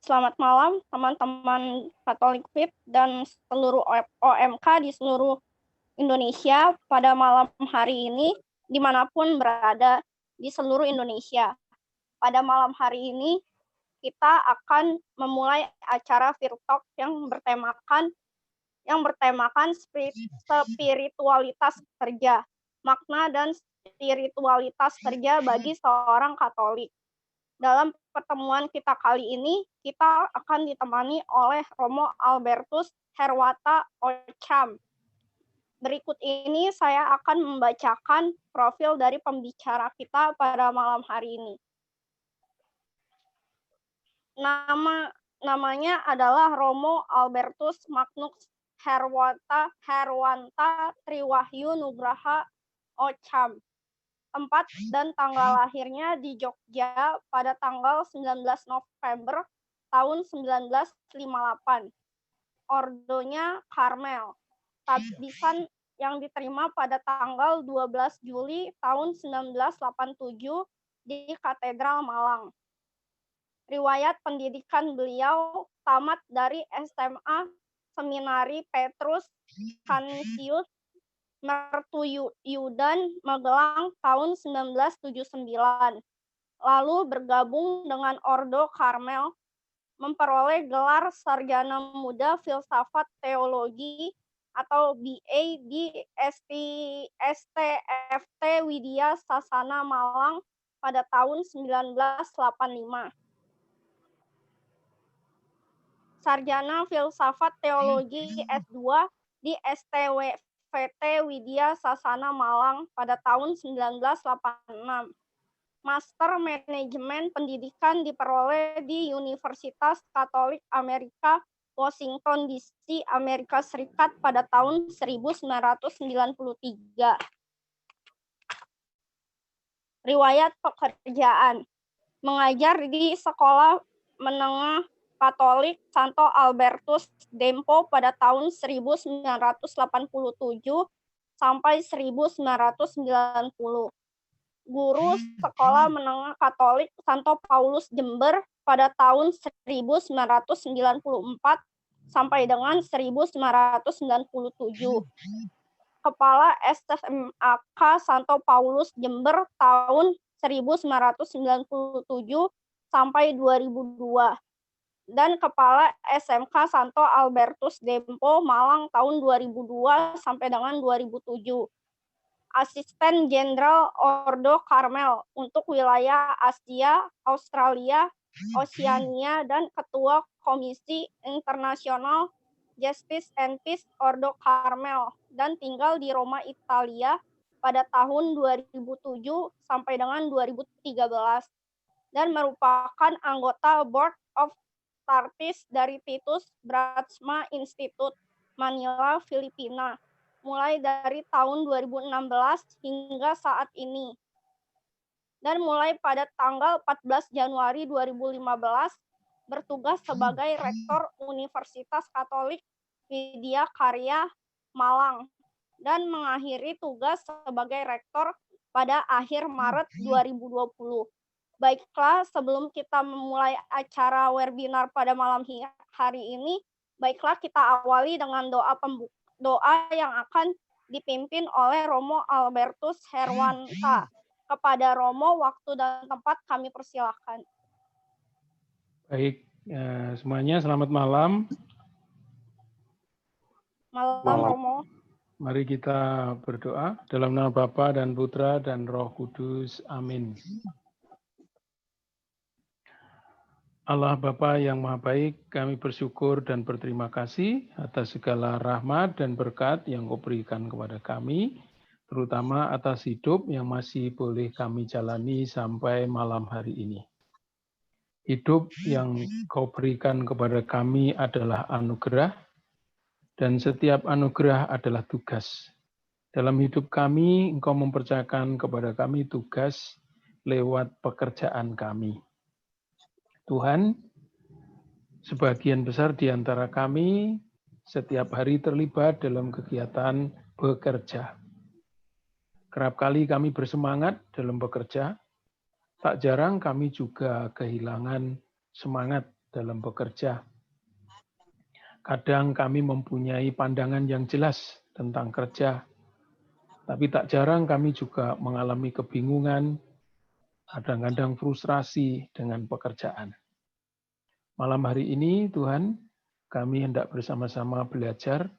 Selamat malam teman-teman Katolik VIP dan seluruh OMK di seluruh Indonesia pada malam hari ini, dimanapun berada di seluruh Indonesia. Pada malam hari ini, kita akan memulai acara Virtalk yang bertemakan spiritualitas kerja, makna dan spiritualitas kerja bagi seorang Katolik. Dalam pertemuan kita kali ini, kita akan ditemani oleh Romo Albertus Herwata Ocham. Berikut ini saya akan membacakan profil dari pembicara kita pada malam hari ini. Namanya adalah Romo Albertus Magnus Herwanta Triwahyu Nugraha Ocham. Tempat dan tanggal lahirnya di Jogja pada tanggal 19 November tahun 1958. Ordonya Karmel. Tabisan yang diterima pada tanggal 12 Juli tahun 1987 di Katedral Malang. Riwayat pendidikan beliau tamat dari SMA Seminari Petrus Canisius Mertuyudan Magelang tahun 1979. Lalu bergabung dengan Ordo Karmel, memperoleh gelar Sarjana Muda Filsafat Teologi atau BA di STFT Widya Sasana Malang pada tahun 1985. Sarjana Filsafat Teologi S2 di STWVT Widya Sasana Malang pada tahun 1986. Master Manajemen Pendidikan diperoleh di Universitas Katolik Amerika, Washington DC, Amerika Serikat pada tahun 1993. Riwayat pekerjaan. Mengajar di Sekolah Menengah Katolik Santo Albertus Dempo pada tahun 1987 sampai 1990. Guru Sekolah Menengah Katolik Santo Paulus Jember pada tahun 1994 sampai dengan 1997. Kepala SMAK Santo Paulus Jember tahun 1997 sampai 2002. Dan Kepala SMK Santo Albertus Dempo Malang tahun 2002 sampai dengan 2007. Asisten Jenderal Ordo Karmel untuk wilayah Asia, Australia, Oceania, dan Ketua Komisi Internasional Justice and Peace Ordo Karmel, dan tinggal di Roma, Italia pada tahun 2007 sampai dengan 2013, dan merupakan anggota Board of Trustees dari Titus Brandsma Institute, Manila, Filipina, mulai dari tahun 2016 hingga saat ini. Dan mulai pada tanggal 14 Januari 2015 bertugas sebagai Rektor Universitas Katolik Widya Karya Malang dan mengakhiri tugas sebagai Rektor pada akhir Maret 2020. Baiklah, sebelum kita memulai acara webinar pada malam hari ini, baiklah kita awali dengan doa yang akan dipimpin oleh Romo Albertus Herwanta. Kepada Romo, waktu dan tempat kami persilahkan. Baik, semuanya selamat malam. Malam, Romo. Mari kita berdoa dalam nama Bapa dan Putra dan Roh Kudus. Amin. Allah Bapa yang Maha Baik, kami bersyukur dan berterima kasih atas segala rahmat dan berkat yang Kau berikan kepada kami, terutama atas hidup yang masih boleh kami jalani sampai malam hari ini. Hidup yang Kau berikan kepada kami adalah anugerah, dan setiap anugerah adalah tugas. Dalam hidup kami, Engkau mempercayakan kepada kami tugas lewat pekerjaan kami. Tuhan, sebagian besar di antara kami setiap hari terlibat dalam kegiatan bekerja. Kerap kali kami bersemangat dalam bekerja, tak jarang kami juga kehilangan semangat dalam bekerja. Kadang kami mempunyai pandangan yang jelas tentang kerja, tapi tak jarang kami juga mengalami kebingungan, kadang-kadang frustrasi dengan pekerjaan. Malam hari ini, Tuhan, kami hendak bersama-sama belajar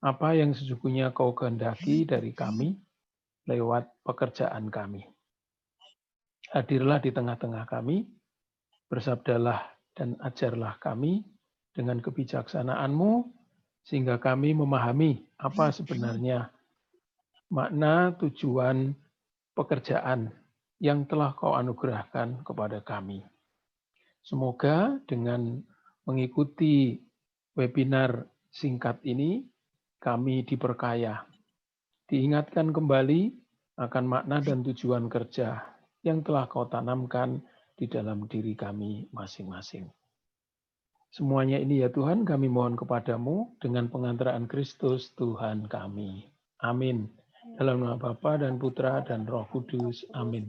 apa yang sesungguhnya Kau kehendaki dari kami lewat pekerjaan kami. Hadirlah di tengah-tengah kami, bersabdalah dan ajarlah kami dengan kebijaksanaan-Mu, sehingga kami memahami apa sebenarnya makna tujuan pekerjaan yang telah Kau anugerahkan kepada kami. Semoga dengan mengikuti webinar singkat ini, kami diperkaya, diingatkan kembali akan makna dan tujuan kerja yang telah Kau tanamkan di dalam diri kami masing-masing. Semuanya ini ya Tuhan, kami mohon kepadamu dengan pengantaraan Kristus Tuhan kami. Amin. Dalam nama Bapa dan Putra dan Roh Kudus. Amin.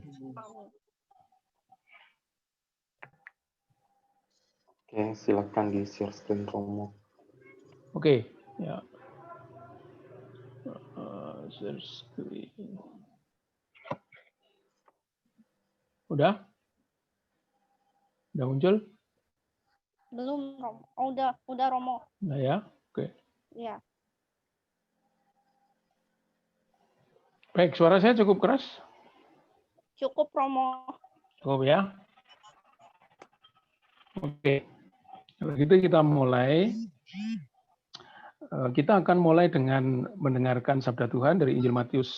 Oke, silakan di share screen Romo. Oke, ya. Share screen. Udah? Udah muncul? Belum, Romo. Oh, udah Romo. Nah ya, oke. Ya. Baik, suara saya cukup keras? Cukup, Romo. Cukup ya? Oke. Kalau gitu kita mulai. Kita akan mulai dengan mendengarkan sabda Tuhan dari Injil Matius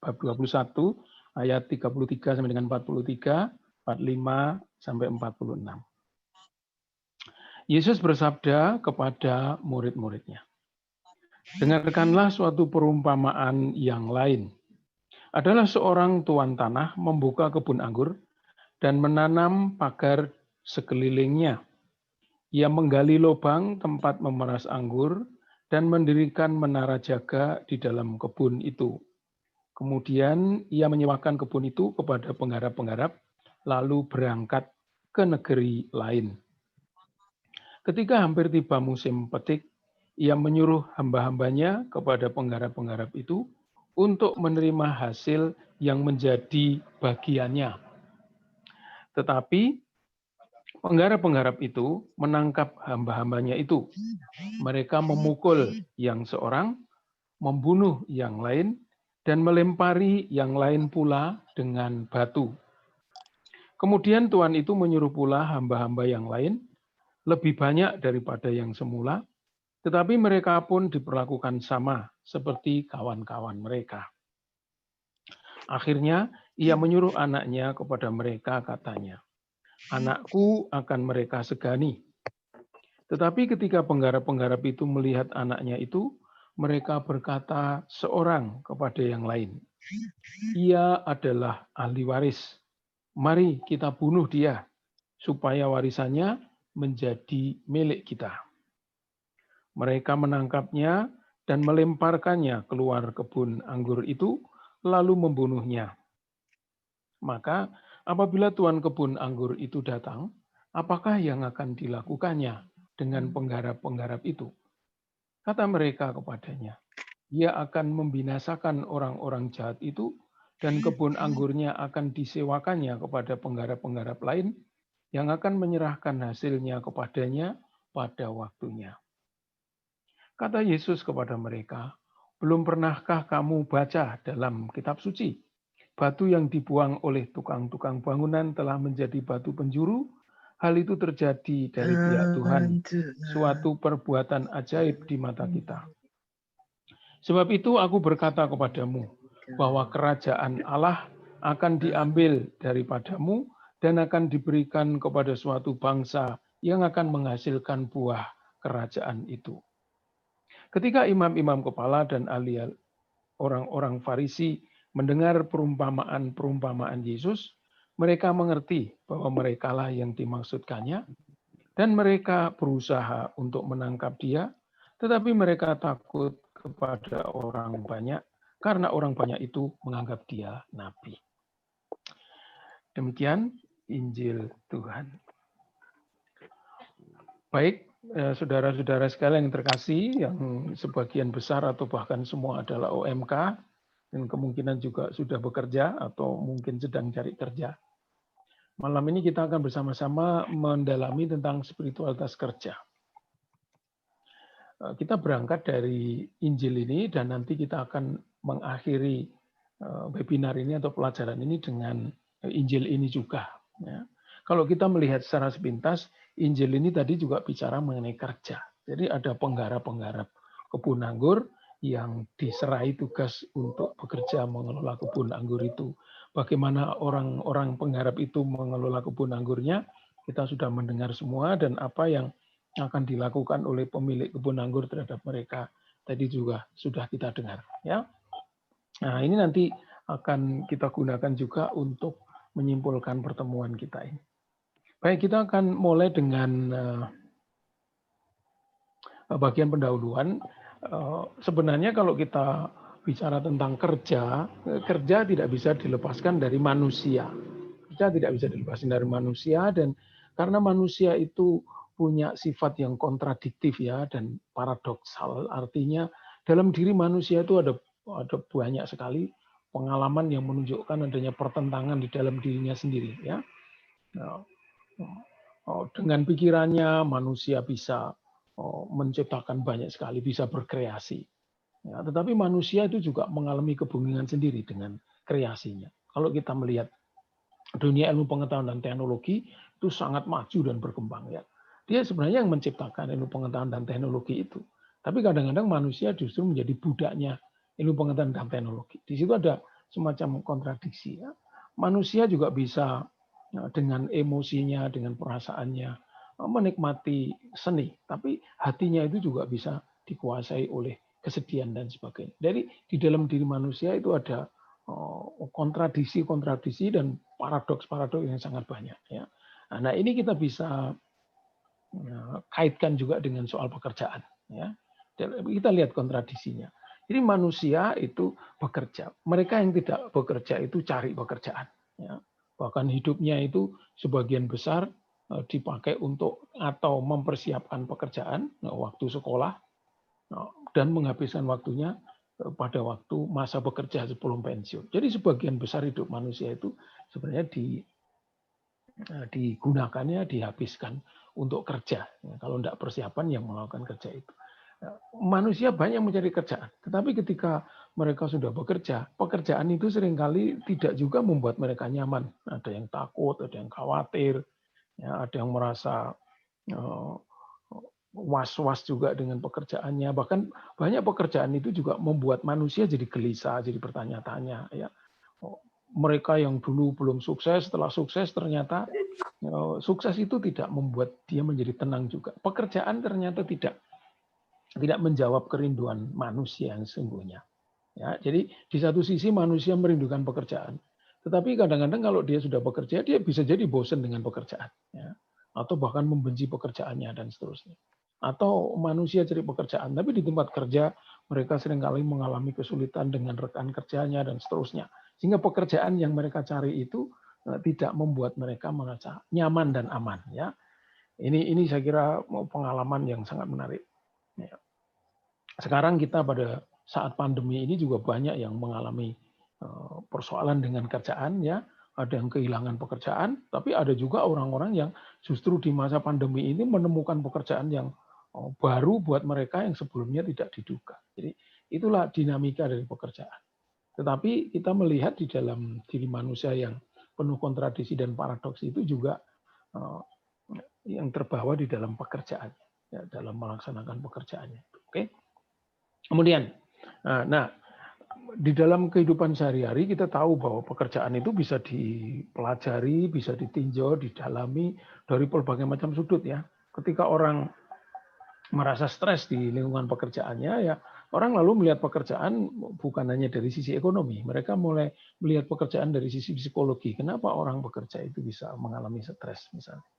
bab 21 ayat 33 sampai dengan 43, 45 sampai 46. Yesus bersabda kepada murid-muridnya, "Dengarkanlah suatu perumpamaan yang lain. Adalah seorang tuan tanah membuka kebun anggur dan menanam pagar sekelilingnya. Ia menggali lubang tempat memeras anggur dan mendirikan menara jaga di dalam kebun itu. Kemudian ia menyewakan kebun itu kepada penggarap-penggarap, lalu berangkat ke negeri lain. Ketika hampir tiba musim petik, ia menyuruh hamba-hambanya kepada penggarap-penggarap itu untuk menerima hasil yang menjadi bagiannya. Tetapi penggarap-penggarap itu menangkap hamba-hambanya itu. Mereka memukul yang seorang, membunuh yang lain, dan melempari yang lain pula dengan batu. Kemudian Tuhan itu menyuruh pula hamba-hamba yang lain, lebih banyak daripada yang semula, tetapi mereka pun diperlakukan sama seperti kawan-kawan mereka. Akhirnya ia menyuruh anaknya kepada mereka, katanya, 'Anakku akan mereka segani.' Tetapi ketika penggarap-penggarap itu melihat anaknya itu, mereka berkata seorang kepada yang lain, 'Ia adalah ahli waris. Mari kita bunuh dia, supaya warisannya menjadi milik kita.' Mereka menangkapnya dan melemparkannya keluar kebun anggur itu, lalu membunuhnya. Maka apabila tuan kebun anggur itu datang, apakah yang akan dilakukannya dengan penggarap-penggarap itu? Kata mereka kepadanya, 'Ia akan membinasakan orang-orang jahat itu, dan kebun anggurnya akan disewakannya kepada penggarap-penggarap lain yang akan menyerahkan hasilnya kepadanya pada waktunya.' Kata Yesus kepada mereka, 'Belum pernahkah kamu baca dalam kitab suci? Batu yang dibuang oleh tukang-tukang bangunan telah menjadi batu penjuru. Hal itu terjadi dari pihak Tuhan, suatu perbuatan ajaib di mata kita. Sebab itu aku berkata kepadamu, bahwa kerajaan Allah akan diambil daripadamu dan akan diberikan kepada suatu bangsa yang akan menghasilkan buah kerajaan itu.' Ketika imam-imam kepala dan ahli orang-orang Farisi mendengar perumpamaan-perumpamaan Yesus, mereka mengerti bahwa merekalah yang dimaksudkannya, dan mereka berusaha untuk menangkap dia, tetapi mereka takut kepada orang banyak, karena orang banyak itu menganggap dia nabi." Demikian Injil Tuhan. Baik, saudara-saudara sekalian yang terkasih, yang sebagian besar atau bahkan semua adalah OMK, dan kemungkinan juga sudah bekerja atau mungkin sedang cari kerja. Malam ini kita akan bersama-sama mendalami tentang spiritualitas kerja. Kita berangkat dari Injil ini dan nanti kita akan mengakhiri webinar ini atau pelajaran ini dengan Injil ini juga. Ya. Kalau kita melihat secara sepintas, Injil ini tadi juga bicara mengenai kerja. Jadi ada penggarap-penggarap kebun anggur yang diserai tugas untuk bekerja mengelola kebun anggur itu. Bagaimana orang-orang penggarap itu mengelola kebun anggurnya, kita sudah mendengar semua, dan apa yang akan dilakukan oleh pemilik kebun anggur terhadap mereka tadi juga sudah kita dengar. Ya. Nah, ini nanti akan kita gunakan juga untuk menyimpulkan pertemuan kita ini. Baik, kita akan mulai dengan bagian pendahuluan. Sebenarnya kalau kita bicara tentang kerja, kerja tidak bisa dilepaskan dari manusia. Kerja tidak bisa dilepaskan dari manusia, dan karena manusia itu punya sifat yang kontradiktif ya dan paradoksal, artinya dalam diri manusia itu ada banyak sekali pengalaman yang menunjukkan adanya pertentangan di dalam dirinya sendiri ya. Dengan pikirannya manusia bisa menciptakan banyak sekali, bisa berkreasi. Ya, tetapi manusia itu juga mengalami kebingungan sendiri dengan kreasinya. Kalau kita melihat dunia ilmu pengetahuan dan teknologi itu sangat maju dan berkembang ya. Dia sebenarnya yang menciptakan ilmu pengetahuan dan teknologi itu. Tapi kadang-kadang manusia justru menjadi budaknya ilmu pengetahuan dan teknologi. Di situ ada semacam kontradiksi ya. Manusia juga bisa dengan emosinya, dengan perasaannya menikmati seni, tapi hatinya itu juga bisa dikuasai oleh kesedihan dan sebagainya. Jadi di dalam diri manusia itu ada kontradiksi dan paradoks-paradoks yang sangat banyak ya. Nah, ini kita bisa kaitkan juga dengan soal pekerjaan ya. Kita lihat kontradisinya. Jadi manusia itu bekerja. Mereka yang tidak bekerja itu cari pekerjaan ya. Bahkan hidupnya itu sebagian besar dipakai untuk atau mempersiapkan pekerjaan waktu sekolah dan menghabiskan waktunya pada waktu masa bekerja sebelum pensiun. Jadi sebagian besar hidup manusia itu sebenarnya digunakannya, dihabiskan untuk kerja. Kalau tidak persiapan yang melakukan kerja itu. Manusia banyak mencari kerjaan, tetapi ketika mereka sudah bekerja, pekerjaan itu seringkali tidak juga membuat mereka nyaman. Ada yang takut, ada yang khawatir, ya, ada yang merasa was-was juga dengan pekerjaannya. Bahkan banyak pekerjaan itu juga membuat manusia jadi gelisah, jadi bertanya-tanya. Ya. Mereka yang dulu belum sukses, setelah sukses ternyata sukses itu tidak membuat dia menjadi tenang juga. Pekerjaan ternyata tidak menjawab kerinduan manusia yang sesungguhnya. Ya, jadi di satu sisi manusia merindukan pekerjaan, tetapi kadang-kadang kalau dia sudah bekerja, dia bisa jadi bosan dengan pekerjaan, ya, atau bahkan membenci pekerjaannya dan seterusnya. Atau manusia cari pekerjaan, tapi di tempat kerja mereka seringkali mengalami kesulitan dengan rekan kerjanya dan seterusnya, sehingga pekerjaan yang mereka cari itu tidak membuat mereka merasa nyaman dan aman. Ya, ini saya kira pengalaman yang sangat menarik. Ya. Sekarang kita pada saat pandemi ini juga banyak yang mengalami persoalan dengan kerjaan ya, ada yang kehilangan pekerjaan, tapi ada juga orang-orang yang justru di masa pandemi ini menemukan pekerjaan yang baru buat mereka yang sebelumnya tidak diduga. Jadi itulah dinamika dari pekerjaan. Tetapi kita melihat di dalam diri manusia yang penuh kontradiksi dan paradoks itu juga yang terbawa di dalam pekerjaan, ya, dalam melaksanakan pekerjaannya. Oke. Kemudian, nah di dalam kehidupan sehari-hari kita tahu bahwa pekerjaan itu bisa dipelajari, bisa ditinjau, didalami dari berbagai macam sudut ya. Ketika orang merasa stres di lingkungan pekerjaannya ya, orang lalu melihat pekerjaan bukan hanya dari sisi ekonomi, mereka mulai melihat pekerjaan dari sisi psikologi. Kenapa orang bekerja itu bisa mengalami stres misalnya?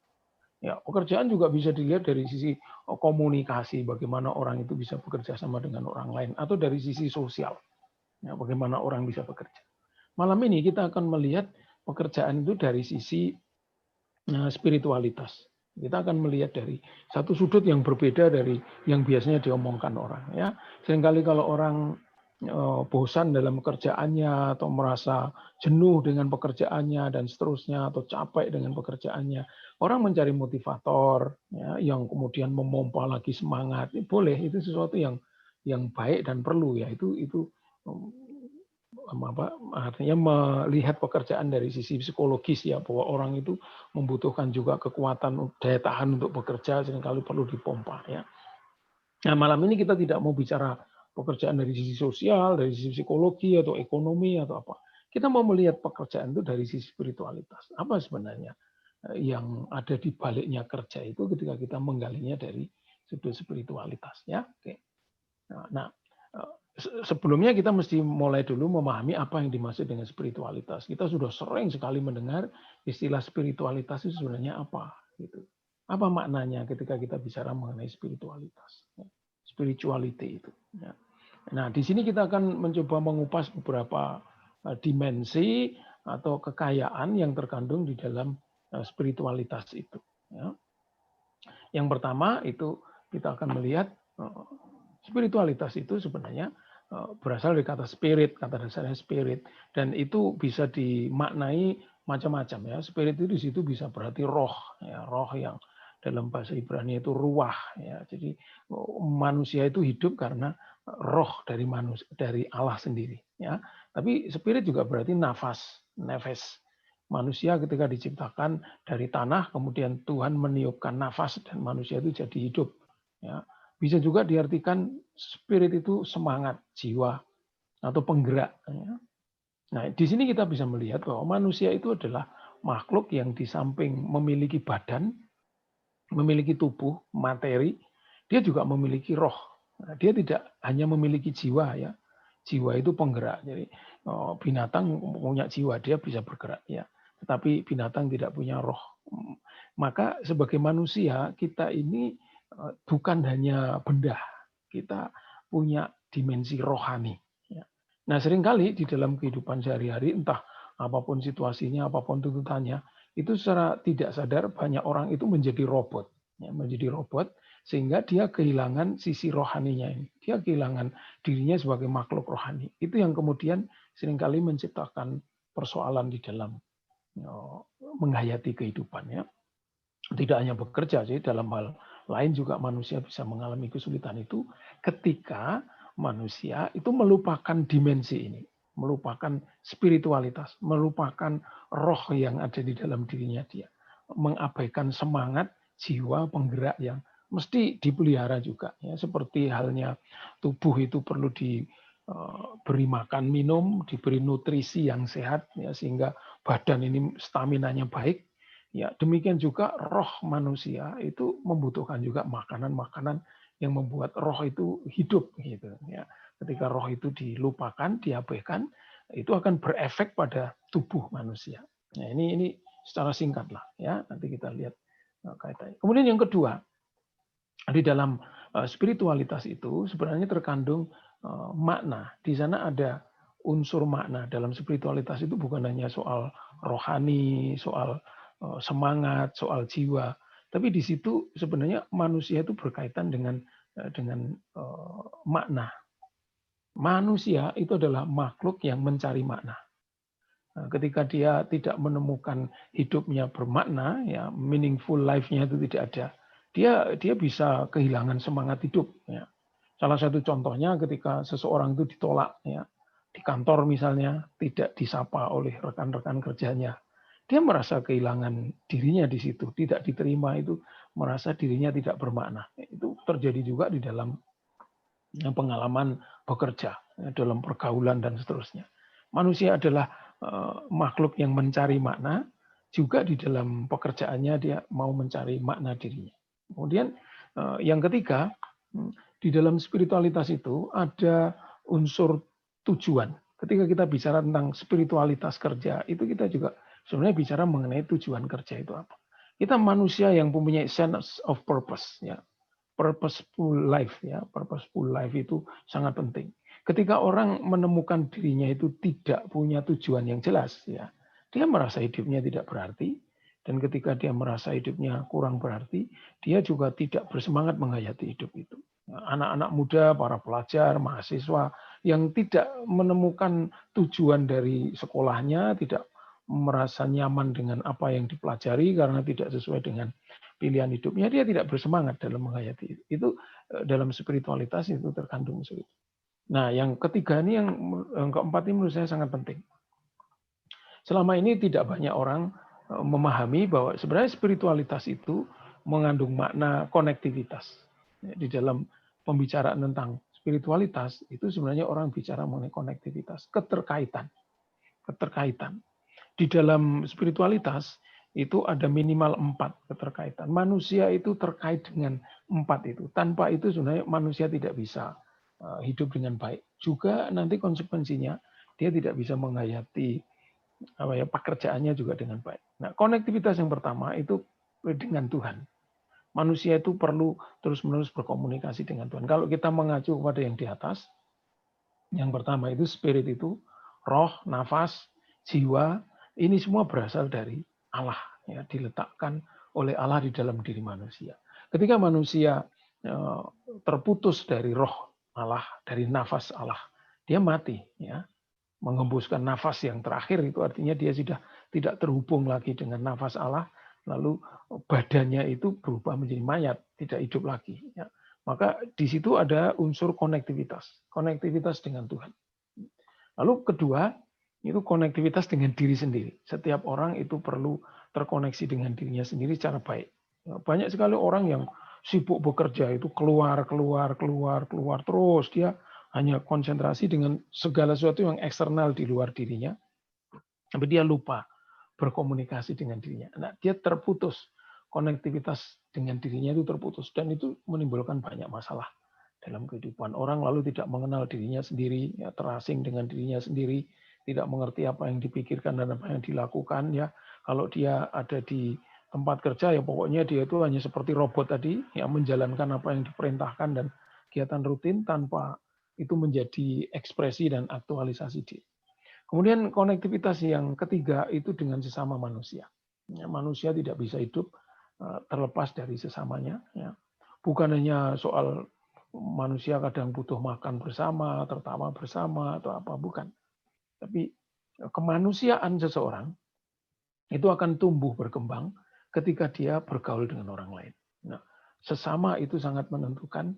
Ya, pekerjaan juga bisa dilihat dari sisi komunikasi, bagaimana orang itu bisa bekerja sama dengan orang lain, atau dari sisi sosial, ya, bagaimana orang bisa bekerja. Malam ini kita akan melihat pekerjaan itu dari sisi spiritualitas. Kita akan melihat dari satu sudut yang berbeda dari yang biasanya diomongkan orang. Ya, seringkali kalau orang bosan dalam pekerjaannya atau merasa jenuh dengan pekerjaannya dan seterusnya atau capek dengan pekerjaannya, orang mencari motivator ya, yang kemudian memompa lagi semangat. Boleh, itu sesuatu yang baik dan perlu ya. Itu artinya melihat pekerjaan dari sisi psikologis ya, bahwa orang itu membutuhkan juga kekuatan daya tahan untuk bekerja, seringkali perlu dipompa ya. Nah, malam ini kita tidak mau bicara pekerjaan dari sisi sosial, dari sisi psikologi atau ekonomi atau apa. Kita mau melihat pekerjaan itu dari sisi spiritualitas. Apa sebenarnya yang ada di baliknya kerja itu ketika kita menggalinya dari sudut spiritualitas ya. Oke. Nah, sebelumnya kita mesti mulai dulu memahami apa yang dimaksud dengan spiritualitas. Kita sudah sering sekali mendengar istilah spiritualitas itu sebenarnya apa gitu. Apa maknanya ketika kita bicara mengenai spiritualitas? Spirituality itu. Nah, di sini kita akan mencoba mengupas beberapa dimensi atau kekayaan yang terkandung di dalam spiritualitas itu. Yang pertama itu kita akan melihat spiritualitas itu sebenarnya berasal dari kata spirit, kata dasarnya spirit, dan itu bisa dimaknai macam-macam ya. Spirit itu di situ bisa berarti roh, ya, roh yang dalam bahasa Ibrani itu ruah ya. Jadi manusia itu hidup karena roh dari manusia, dari Allah sendiri ya. Tapi spirit juga berarti nafas, nefes. Manusia ketika diciptakan dari tanah, kemudian Tuhan meniupkan nafas dan manusia itu jadi hidup ya. Bisa juga diartikan spirit itu semangat, jiwa atau penggerak ya. Nah, di sini kita bisa melihat bahwa manusia itu adalah makhluk yang di samping memiliki badan, memiliki tubuh, materi, dia juga memiliki roh. Nah, dia tidak hanya memiliki jiwa ya. Jiwa itu penggerak. Jadi binatang punya jiwa, dia bisa bergerak ya. Tetapi binatang tidak punya roh. Maka sebagai manusia kita ini bukan hanya benda, kita punya dimensi rohani. Nah, seringkali di dalam kehidupan sehari-hari, entah apapun situasinya, apapun tuntutannya, itu secara tidak sadar banyak orang itu menjadi robot, ya, menjadi robot sehingga dia kehilangan sisi rohaninya ini, dia kehilangan dirinya sebagai makhluk rohani. Itu yang kemudian seringkali menciptakan persoalan di dalam menghayati kehidupannya. Tidak hanya bekerja sih, dalam hal lain juga manusia bisa mengalami kesulitan itu ketika manusia itu melupakan dimensi ini, melupakan spiritualitas, melupakan roh yang ada di dalam dirinya dia, mengabaikan semangat jiwa penggerak yang mesti dipelihara juga ya, seperti halnya tubuh itu perlu diberi makan minum, diberi nutrisi yang sehat ya, sehingga badan ini staminanya baik. Ya, demikian juga roh manusia itu membutuhkan juga makanan-makanan yang membuat roh itu hidup gitu ya. Ketika roh itu dilupakan, diabaikan, itu akan berefek pada tubuh manusia. Nah, ini secara singkat lah ya, nanti kita lihat kaitannya. Kemudian yang kedua, di dalam spiritualitas itu sebenarnya terkandung makna. Di sana ada unsur makna. Dalam spiritualitas itu bukan hanya soal rohani, soal semangat, soal jiwa, tapi di situ sebenarnya manusia itu berkaitan dengan makna. Manusia itu adalah makhluk yang mencari makna. Ketika dia tidak menemukan hidupnya bermakna, ya meaningful life-nya itu tidak ada, dia bisa kehilangan semangat hidup. Ya. Salah satu contohnya ketika seseorang itu ditolak, ya di kantor misalnya tidak disapa oleh rekan-rekan kerjanya. Dia merasa kehilangan dirinya di situ, tidak diterima, itu merasa dirinya tidak bermakna. Itu terjadi juga di dalam pengalaman bekerja, dalam pergaulan dan seterusnya. Manusia adalah makhluk yang mencari makna, juga di dalam pekerjaannya dia mau mencari makna dirinya. Kemudian yang ketiga, di dalam spiritualitas itu ada unsur tujuan. Ketika kita bicara tentang spiritualitas kerja, itu kita juga sebenarnya bicara mengenai tujuan kerja itu apa. Kita manusia yang mempunyai sense of purpose, ya, purposeful life, ya, purposeful life itu sangat penting. Ketika orang menemukan dirinya itu tidak punya tujuan yang jelas, ya, dia merasa hidupnya tidak berarti, Dan ketika dia merasa hidupnya kurang berarti, dia juga tidak bersemangat menghayati hidup itu. Anak-anak muda, para pelajar, mahasiswa yang tidak menemukan tujuan dari sekolahnya, tidak merasa nyaman dengan apa yang dipelajari karena tidak sesuai dengan pilihan hidupnya, dia tidak bersemangat dalam menghayati itu. Itu dalam spiritualitas itu terkandung unsur itu. Nah, yang ketiga ini, yang keempat ini menurut saya sangat penting. Selama ini tidak banyak orang memahami bahwa sebenarnya spiritualitas itu mengandung makna konektivitas. Di dalam pembicaraan tentang spiritualitas, itu sebenarnya orang bicara mengenai konektivitas, keterkaitan. Keterkaitan. Di dalam spiritualitas, itu ada minimal 4 keterkaitan. Manusia itu terkait dengan 4 itu. Tanpa itu sebenarnya manusia tidak bisa hidup dengan baik. Juga nanti konsekuensinya, dia tidak bisa menghayati pekerjaannya juga dengan baik. Nah, konektivitas yang pertama itu dengan Tuhan. Manusia itu perlu terus-menerus berkomunikasi dengan Tuhan. Kalau kita mengacu kepada yang di atas, yang pertama itu spirit itu, roh, nafas, jiwa, ini semua berasal dari Allah, ya, diletakkan oleh Allah di dalam diri manusia. Ketika manusia terputus dari roh Allah, dari nafas Allah, dia mati, ya. Menghembuskan nafas yang terakhir itu artinya dia sudah tidak terhubung lagi dengan nafas Allah, lalu badannya itu berubah menjadi mayat, tidak hidup lagi. Ya. Maka di situ ada unsur konektivitas dengan Tuhan. Lalu kedua, itu konektivitas dengan diri sendiri. Setiap orang itu perlu terkoneksi dengan dirinya sendiri secara baik. Banyak sekali orang yang sibuk bekerja itu keluar terus, dia hanya konsentrasi dengan segala sesuatu yang eksternal di luar dirinya, tapi dia lupa berkomunikasi dengan dirinya. Nah, dia terputus, konektivitas dengan dirinya itu terputus, dan itu menimbulkan banyak masalah dalam kehidupan. Orang lalu tidak mengenal dirinya sendiri, ya, terasing dengan dirinya sendiri, tidak mengerti apa yang dipikirkan dan apa yang dilakukan. Ya, kalau dia ada di tempat kerja, ya pokoknya dia itu hanya seperti robot tadi, yang menjalankan apa yang diperintahkan dan kegiatan rutin tanpa itu menjadi ekspresi dan aktualisasi diri. Kemudian konektivitas yang ketiga itu dengan sesama manusia. Ya, manusia tidak bisa hidup terlepas dari sesamanya. Ya. Bukan hanya soal manusia kadang butuh makan bersama, tertawa bersama, atau apa, bukan. Tapi kemanusiaan seseorang itu akan tumbuh berkembang ketika dia bergaul dengan orang lain. Nah, sesama itu sangat menentukan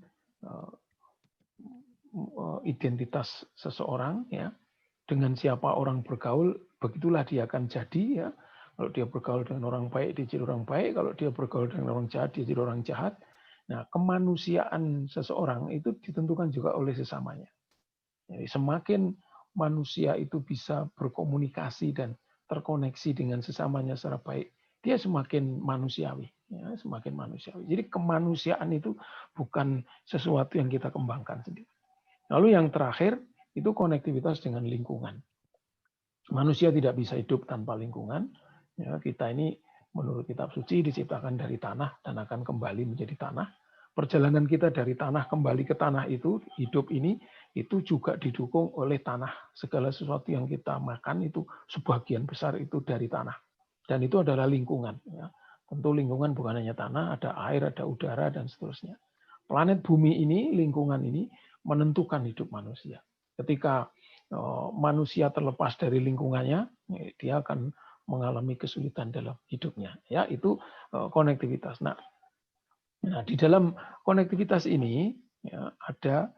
identitas seseorang, ya. Dengan siapa orang bergaul, begitulah dia akan jadi, ya. Kalau dia bergaul dengan orang baik, dia jadi orang baik. Kalau dia bergaul dengan orang jahat, dia jadi orang jahat. Nah, kemanusiaan seseorang itu ditentukan juga oleh sesamanya. Jadi semakin manusia itu bisa berkomunikasi dan terkoneksi dengan sesamanya secara baik, dia semakin manusiawi, ya, semakin manusiawi. Jadi kemanusiaan itu bukan sesuatu yang kita kembangkan sendiri. Lalu yang terakhir itu konektivitas dengan lingkungan. Manusia tidak bisa hidup tanpa lingkungan. Ya, kita ini menurut kitab suci diciptakan dari tanah dan akan kembali menjadi tanah. Perjalanan kita dari tanah kembali ke tanah itu, hidup ini, itu juga didukung oleh tanah. Segala sesuatu yang kita makan itu sebagian besar itu dari tanah. Dan itu adalah lingkungan. Ya. Tentu lingkungan bukan hanya tanah, ada air, ada udara, dan seterusnya. Planet bumi ini, lingkungan ini, menentukan hidup manusia. Ketika manusia terlepas dari lingkungannya, dia akan mengalami kesulitan dalam hidupnya. Ya, itu konektivitas. Nah, di dalam konektivitas ini, ya, ada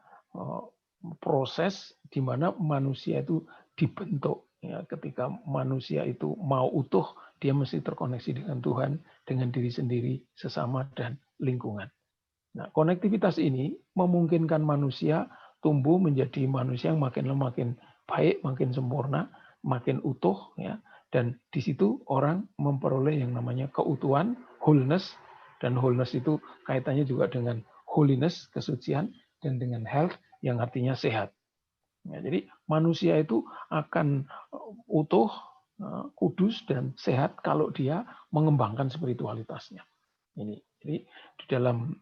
proses di mana manusia itu dibentuk. Ya, ketika manusia itu mau utuh, dia mesti terkoneksi dengan Tuhan, dengan diri sendiri, sesama, dan lingkungan. Nah, konektivitas ini memungkinkan manusia tumbuh menjadi manusia yang makin baik, makin sempurna, makin utuh, ya. Dan di situ orang memperoleh yang namanya keutuhan, wholeness, dan wholeness itu kaitannya juga dengan holiness, kesucian, dan dengan health yang artinya sehat. Ya, jadi manusia itu akan utuh, kudus, dan sehat kalau dia mengembangkan spiritualitasnya. Ini, jadi di dalam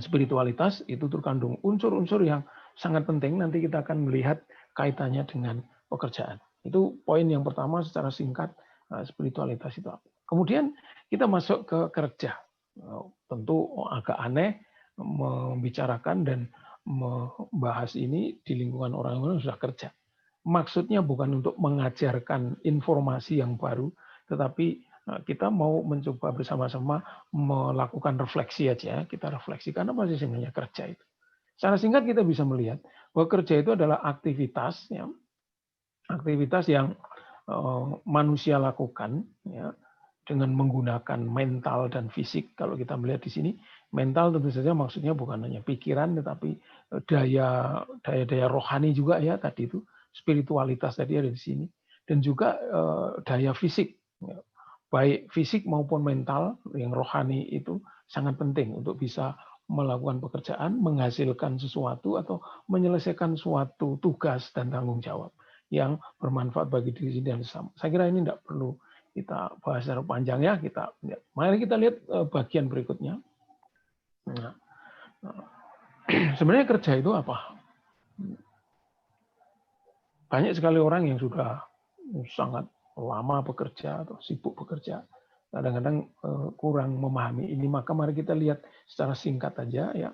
spiritualitas itu terkandung unsur-unsur yang sangat penting. Nanti kita akan melihat kaitannya dengan pekerjaan. Itu poin yang pertama secara singkat spiritualitas itu apa. Kemudian kita masuk ke kerja. Tentu agak aneh membicarakan dan membahas ini di lingkungan orang-orang yang sudah kerja. Maksudnya bukan untuk mengajarkan informasi yang baru, tetapi kita mau mencoba bersama-sama melakukan refleksi aja. Kita refleksikan apa sih sebenarnya kerja itu. Secara singkat kita bisa melihat bahwa kerja itu adalah aktivitas, ya, aktivitas yang manusia lakukan, ya, dengan menggunakan mental dan fisik. Kalau kita melihat di sini, mental tentu saja maksudnya bukan hanya pikiran, tetapi daya rohani juga, ya, tadi itu spiritualitas tadi ada di sini, dan juga daya fisik, baik fisik maupun mental yang rohani itu sangat penting untuk bisa melakukan pekerjaan, menghasilkan sesuatu atau menyelesaikan suatu tugas dan tanggung jawab yang bermanfaat bagi diri dan sesama. Saya kira ini tidak perlu kita bahas secara panjang, ya. Mari kita lihat bagian berikutnya. Nah, sebenarnya kerja itu apa? Banyak sekali orang yang sudah sangat lama bekerja atau sibuk bekerja, kadang-kadang kurang memahami ini. Maka mari kita lihat secara singkat aja, ya.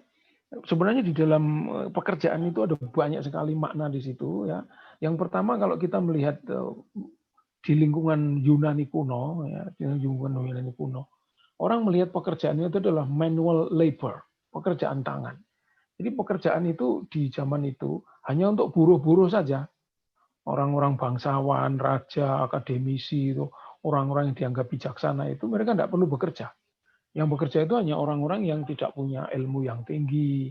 Sebenarnya di dalam pekerjaan itu ada banyak sekali makna di situ, ya. Yang pertama, kalau kita melihat di lingkungan Yunani kuno, ya, di lingkungan Yunani kuno, orang melihat pekerjaan itu adalah manual labor, pekerjaan tangan. Jadi pekerjaan itu di zaman itu hanya untuk buruh-buruh saja. Orang-orang bangsawan, raja, akademisi, itu orang-orang yang dianggap bijaksana itu mereka tidak perlu bekerja. Yang bekerja itu hanya orang-orang yang tidak punya ilmu yang tinggi,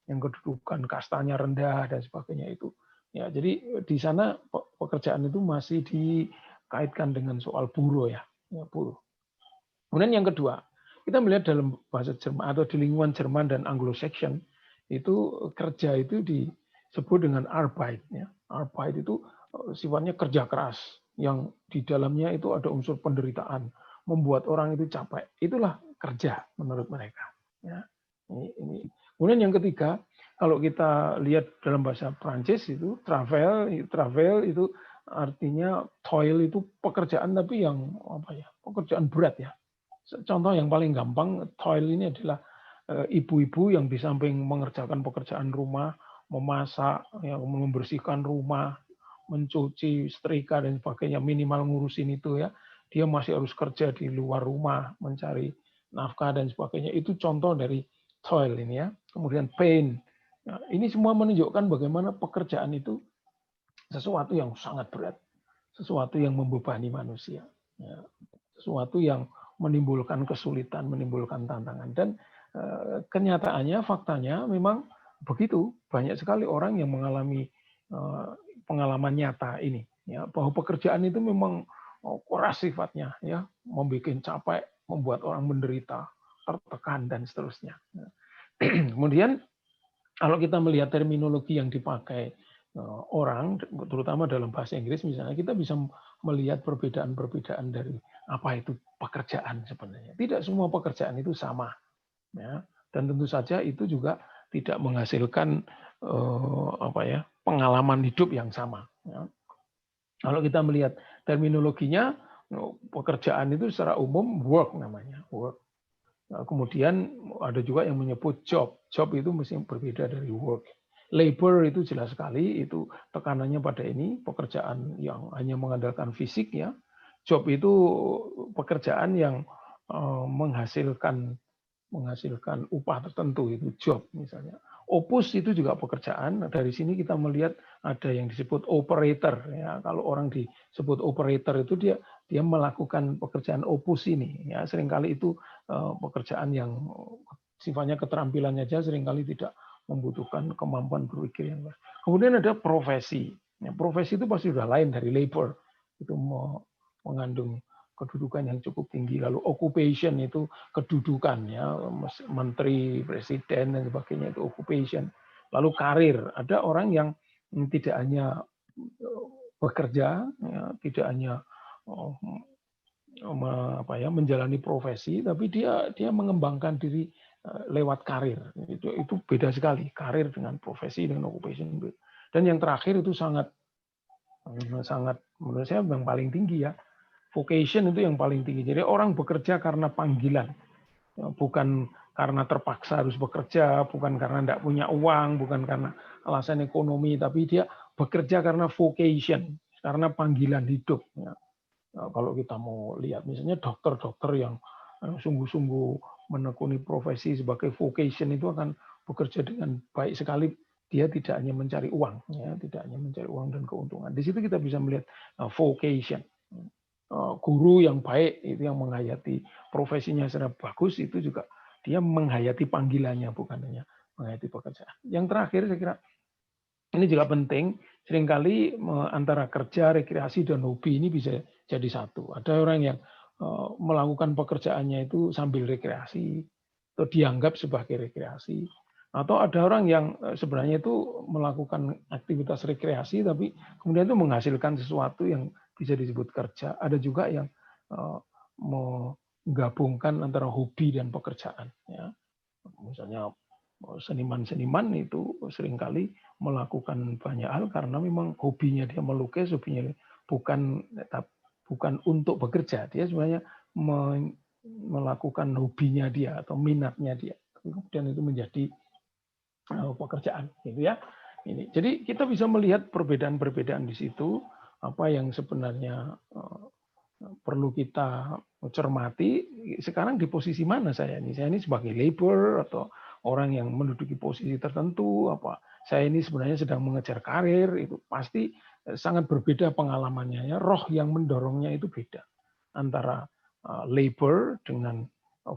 yang kedudukan kastanya rendah dan sebagainya itu. Ya, jadi di sana pekerjaan itu masih dikaitkan dengan soal buruh, ya, buruh. Kemudian yang kedua, kita melihat dalam bahasa Jerman atau di lingkungan Jerman dan Anglo-Saxon itu kerja itu disebut dengan Arbeit, ya. Arbeit itu sifatnya kerja keras yang di dalamnya itu ada unsur penderitaan, membuat orang itu capek. Itulah kerja menurut mereka. Ya. Ini. Kemudian yang ketiga, kalau kita lihat dalam bahasa Prancis itu travel itu artinya toil itu pekerjaan tapi yang apa ya? Pekerjaan berat, ya. Contoh yang paling gampang, toil ini adalah ibu-ibu yang di samping mengerjakan pekerjaan rumah, memasak, ya, membersihkan rumah, mencuci, setrika dan sebagainya, minimal ngurusin itu, ya. Dia masih harus kerja di luar rumah, mencari nafkah dan sebagainya. Itu contoh dari toil ini, ya. Kemudian pain. Nah, ini semua menunjukkan bagaimana pekerjaan itu sesuatu yang sangat berat, sesuatu yang membebani manusia, ya. Sesuatu yang menimbulkan kesulitan, menimbulkan tantangan. Dan kenyataannya, faktanya memang begitu. Banyak sekali orang yang mengalami pengalaman nyata ini, ya, bahwa pekerjaan itu memang keras sifatnya, ya, membuat capek, membuat orang menderita, tertekan dan seterusnya. Kemudian kalau kita melihat terminologi yang dipakai orang, terutama dalam bahasa Inggris misalnya, kita bisa melihat perbedaan-perbedaan dari apa itu pekerjaan sebenarnya. Tidak semua pekerjaan itu sama, ya. Dan tentu saja itu juga tidak menghasilkan pengalaman hidup yang sama, ya. Kalau kita melihat terminologinya, pekerjaan itu secara umum work namanya, work. Nah, kemudian ada juga yang menyebut job. Job itu mesti berbeda dari work. Labor itu jelas sekali, itu tekanannya pada ini, pekerjaan yang hanya mengandalkan fisik, ya. Job itu pekerjaan yang menghasilkan upah tertentu, itu job misalnya. Opus itu juga pekerjaan. Dari sini kita melihat ada yang disebut operator, ya. Kalau orang disebut operator itu dia melakukan pekerjaan opus ini, ya. Seringkali itu pekerjaan yang sifatnya keterampilannya aja seringkali tidak membutuhkan kemampuan berpikir yang baik. Kemudian ada profesi. Ya, profesi itu pasti sudah lain dari labor. Itu mengandung kedudukan yang cukup tinggi. Lalu occupation itu kedudukan, ya, menteri, presiden dan sebagainya itu occupation. Lalu karir, ada orang yang tidak hanya bekerja, ya, tidak hanya menjalani profesi, tapi dia mengembangkan diri lewat karir. Itu beda sekali, karir dengan profesi dengan occupation. Dan yang terakhir itu sangat menurut saya yang paling tinggi, ya, Vocation itu yang paling tinggi. Jadi orang bekerja karena panggilan, bukan karena terpaksa harus bekerja, bukan karena tidak punya uang, bukan karena alasan ekonomi, tapi dia bekerja karena vocation, karena panggilan hidup. Kalau kita mau lihat misalnya dokter-dokter yang sungguh-sungguh menekuni profesi sebagai vocation itu akan bekerja dengan baik sekali. Dia tidak hanya mencari uang, tidak hanya mencari uang dan keuntungan. Di situ kita bisa melihat vocation. Guru yang baik itu yang menghayati profesinya secara bagus, itu juga dia menghayati panggilannya, bukan hanya menghayati pekerjaan. Yang terakhir saya kira ini juga penting, seringkali antara kerja, rekreasi, dan hobi ini bisa jadi satu. Ada orang yang melakukan pekerjaannya itu sambil rekreasi, atau dianggap sebagai rekreasi. Atau ada orang yang sebenarnya itu melakukan aktivitas rekreasi, tapi kemudian itu menghasilkan sesuatu yang bisa disebut kerja. Ada juga yang menggabungkan antara hobi dan pekerjaan. Ya. Misalnya seniman-seniman itu seringkali melakukan banyak hal karena memang hobinya dia melukis, hobinya bukan untuk bekerja, dia sebenarnya melakukan hobinya dia atau minatnya dia, kemudian itu menjadi pekerjaan, gitu ya. Ini. Jadi kita bisa melihat perbedaan-perbedaan di situ, apa yang sebenarnya perlu kita cermati. Sekarang di posisi mana saya ini? Saya ini sebagai labor atau orang yang menduduki posisi tertentu, apa saya ini sebenarnya sedang mengejar karir, itu pasti sangat berbeda pengalamannya. Ya. Roh yang mendorongnya itu beda antara labor dengan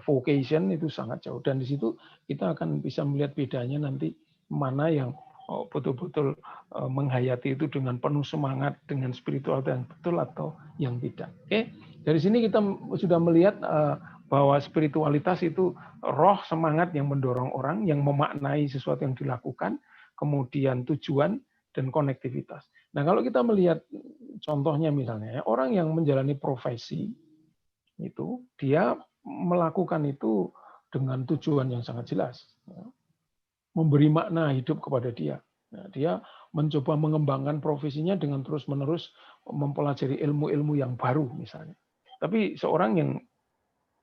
vocation, itu sangat jauh. Dan di situ kita akan bisa melihat bedanya nanti mana yang betul-betul menghayati itu dengan penuh semangat, dengan spiritual yang betul atau yang tidak. Oke, dari sini kita sudah melihat bahwa spiritualitas itu roh, semangat yang mendorong orang, yang memaknai sesuatu yang dilakukan, kemudian tujuan dan konektivitas. Nah, kalau kita melihat contohnya misalnya orang yang menjalani profesi itu, dia melakukan itu dengan tujuan yang sangat jelas, memberi makna hidup kepada dia. Nah, dia mencoba mengembangkan profesinya dengan terus-menerus mempelajari ilmu-ilmu yang baru misalnya. Tapi seorang yang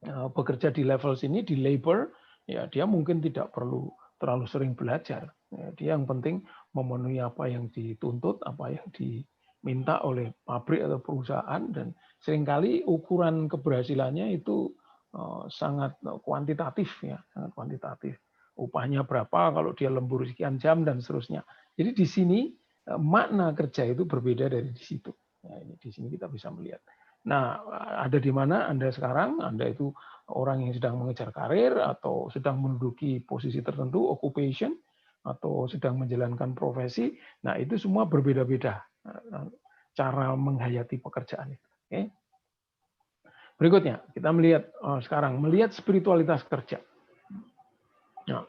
bekerja di level sini, di labor, ya dia mungkin tidak perlu terlalu sering belajar. Ya, dia yang penting memenuhi apa yang dituntut, apa yang diminta oleh pabrik atau perusahaan, dan seringkali ukuran keberhasilannya itu sangat kuantitatif, ya, sangat kuantitatif. Upahnya berapa kalau dia lembur sekian jam dan seterusnya. Jadi di sini makna kerja itu berbeda dari di situ. Nah, ini di sini kita bisa melihat. Nah, ada di mana Anda sekarang? Anda itu orang yang sedang mengejar karir atau sedang menduduki posisi tertentu, occupation, atau sedang menjalankan profesi. Nah, itu semua berbeda-beda cara menghayati pekerjaan itu. Oke. Berikutnya, kita melihat sekarang, melihat spiritualitas kerja. Nah,